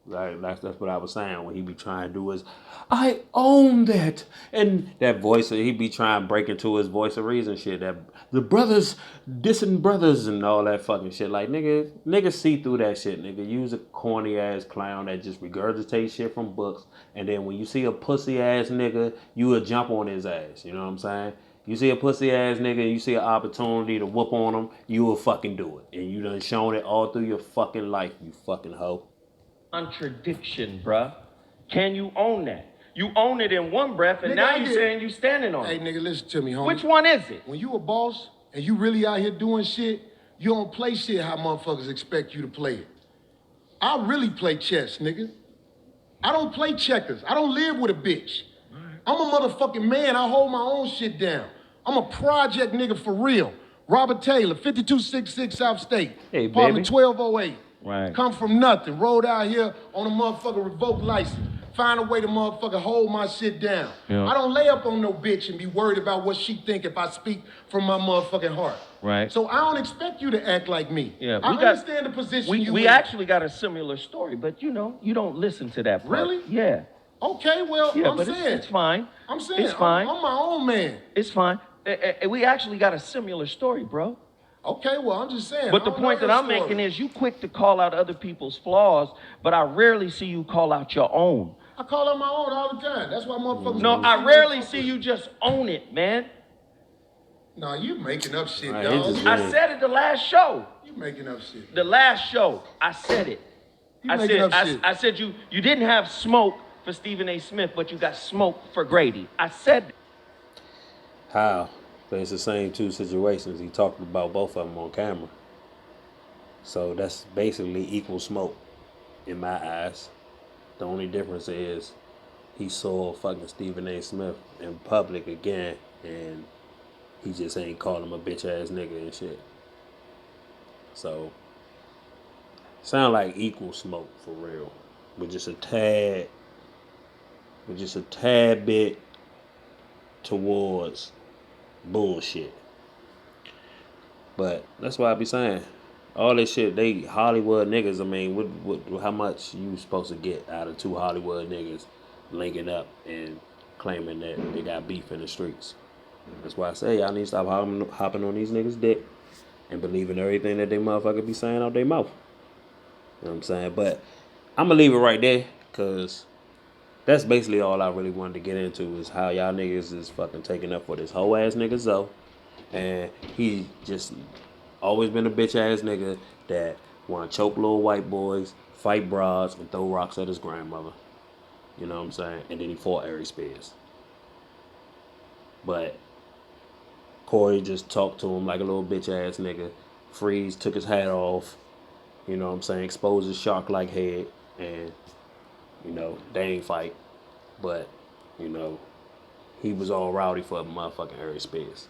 Like that's what I was saying when he be trying to do is, I own that, and that voice he be trying to break into his voice of reason shit. That the brothers dissing brothers and all that fucking shit. Like niggas see through that shit. Nigga, use a corny ass clown that just regurgitates shit from books, and then when you see a pussy ass nigga, you will jump on his ass. You know what I'm saying? You see a pussy ass nigga and you see an opportunity to whoop on him, you will fucking do it. And you done shown it all through your fucking life, you fucking hoe. Contradiction, bruh. Can you own that? You own it in one breath, and Nigga, now I you did. saying you standing on Hey, it. nigga, listen to me, homie. Which one is it? When you a boss and you really out here doing shit, you don't play shit how motherfuckers expect you to play it. I really play chess, nigga. I don't play checkers. I don't live with a bitch. I'm a motherfucking man. I hold my own shit down. I'm a project nigga for real. Robert Taylor, 5266 South State. Hey, Apartment baby. 1208. Right. Come from nothing. Rode out here on a motherfucking revoked license. Find a way to motherfucking hold my shit down. Yeah. I don't lay up on no bitch and be worried about what she think if I speak from my motherfucking heart. Right. So I don't expect you to act like me. Yeah, I we got- understand the position you We in. actually got a similar story, but you know, you don't listen to that part. Really? Yeah. Okay, well, Yeah, I'm but saying. it's fine. I'm saying. It's fine. I'm my own man. It's fine. We actually got a similar story, bro. Okay, well, I'm just saying. But I the don't point know that your I'm making story. is you quick to call out other people's flaws, but I rarely see you call out your own. I call out my own all the time. That's why motherfuckers. No, don't I see rarely motherfuckers. see you just own it, man. Nah, you making up shit, Right, dog. he just- I said it the last show. You making up shit. The last show, I said it. You making up shit. I said you didn't have smoke for Stephen A. Smith, but you got smoke for Grady. I said that. How? But it's the same two situations. He talked about both of them on camera. So that's basically equal smoke in my eyes. The only difference is he saw fucking Stephen A. Smith in public again, and he just ain't call him a bitch ass nigga and shit. So sound like equal smoke for real, with just a tad bit towards bullshit. But that's why I be saying, all this shit, they Hollywood niggas. I mean, how much you supposed to get out of two Hollywood niggas linking up and claiming that they got beef in the streets? That's why I say y'all need to stop hopping on these niggas' dick and believing everything that they motherfucker be saying out their mouth. You know what I'm saying? But I'm gonna leave it right there, cause that's basically all I really wanted to get into is how y'all niggas is fucking taking up for this whole ass nigga Zoe. And he just always been a bitch ass nigga that wanna choke little white boys, fight broads, and throw rocks at his grandmother. You know what I'm saying? And then he fought Ari Spears. But Corey just talked to him like a little bitch ass nigga. Freeze took his hat off. You know what I'm saying? Exposed his shark like head. And, you know, they ain't fight. But, you know, he was all rowdy for motherfucking Harry Spears.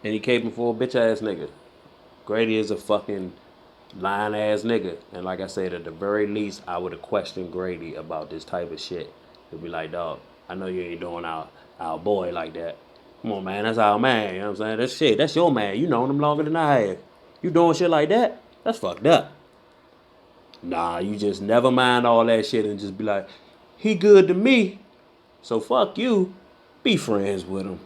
And he came for a bitch ass nigga. Grady is a fucking lying ass nigga. And like I said, at the very least, I would have questioned Grady about this type of shit. He'd be like, dog, I know you ain't doing our boy like that. Come on, man, that's our man. You know what I'm saying? That's your man. You known him longer than I have. You doing shit like that? That's fucked up. Nah, you just never mind all that shit and just be like, he good to me, so fuck you. Be friends with him.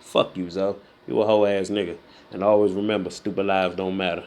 Fuck you, Zo. You a hoe ass nigga. And always remember, stupid lives don't matter.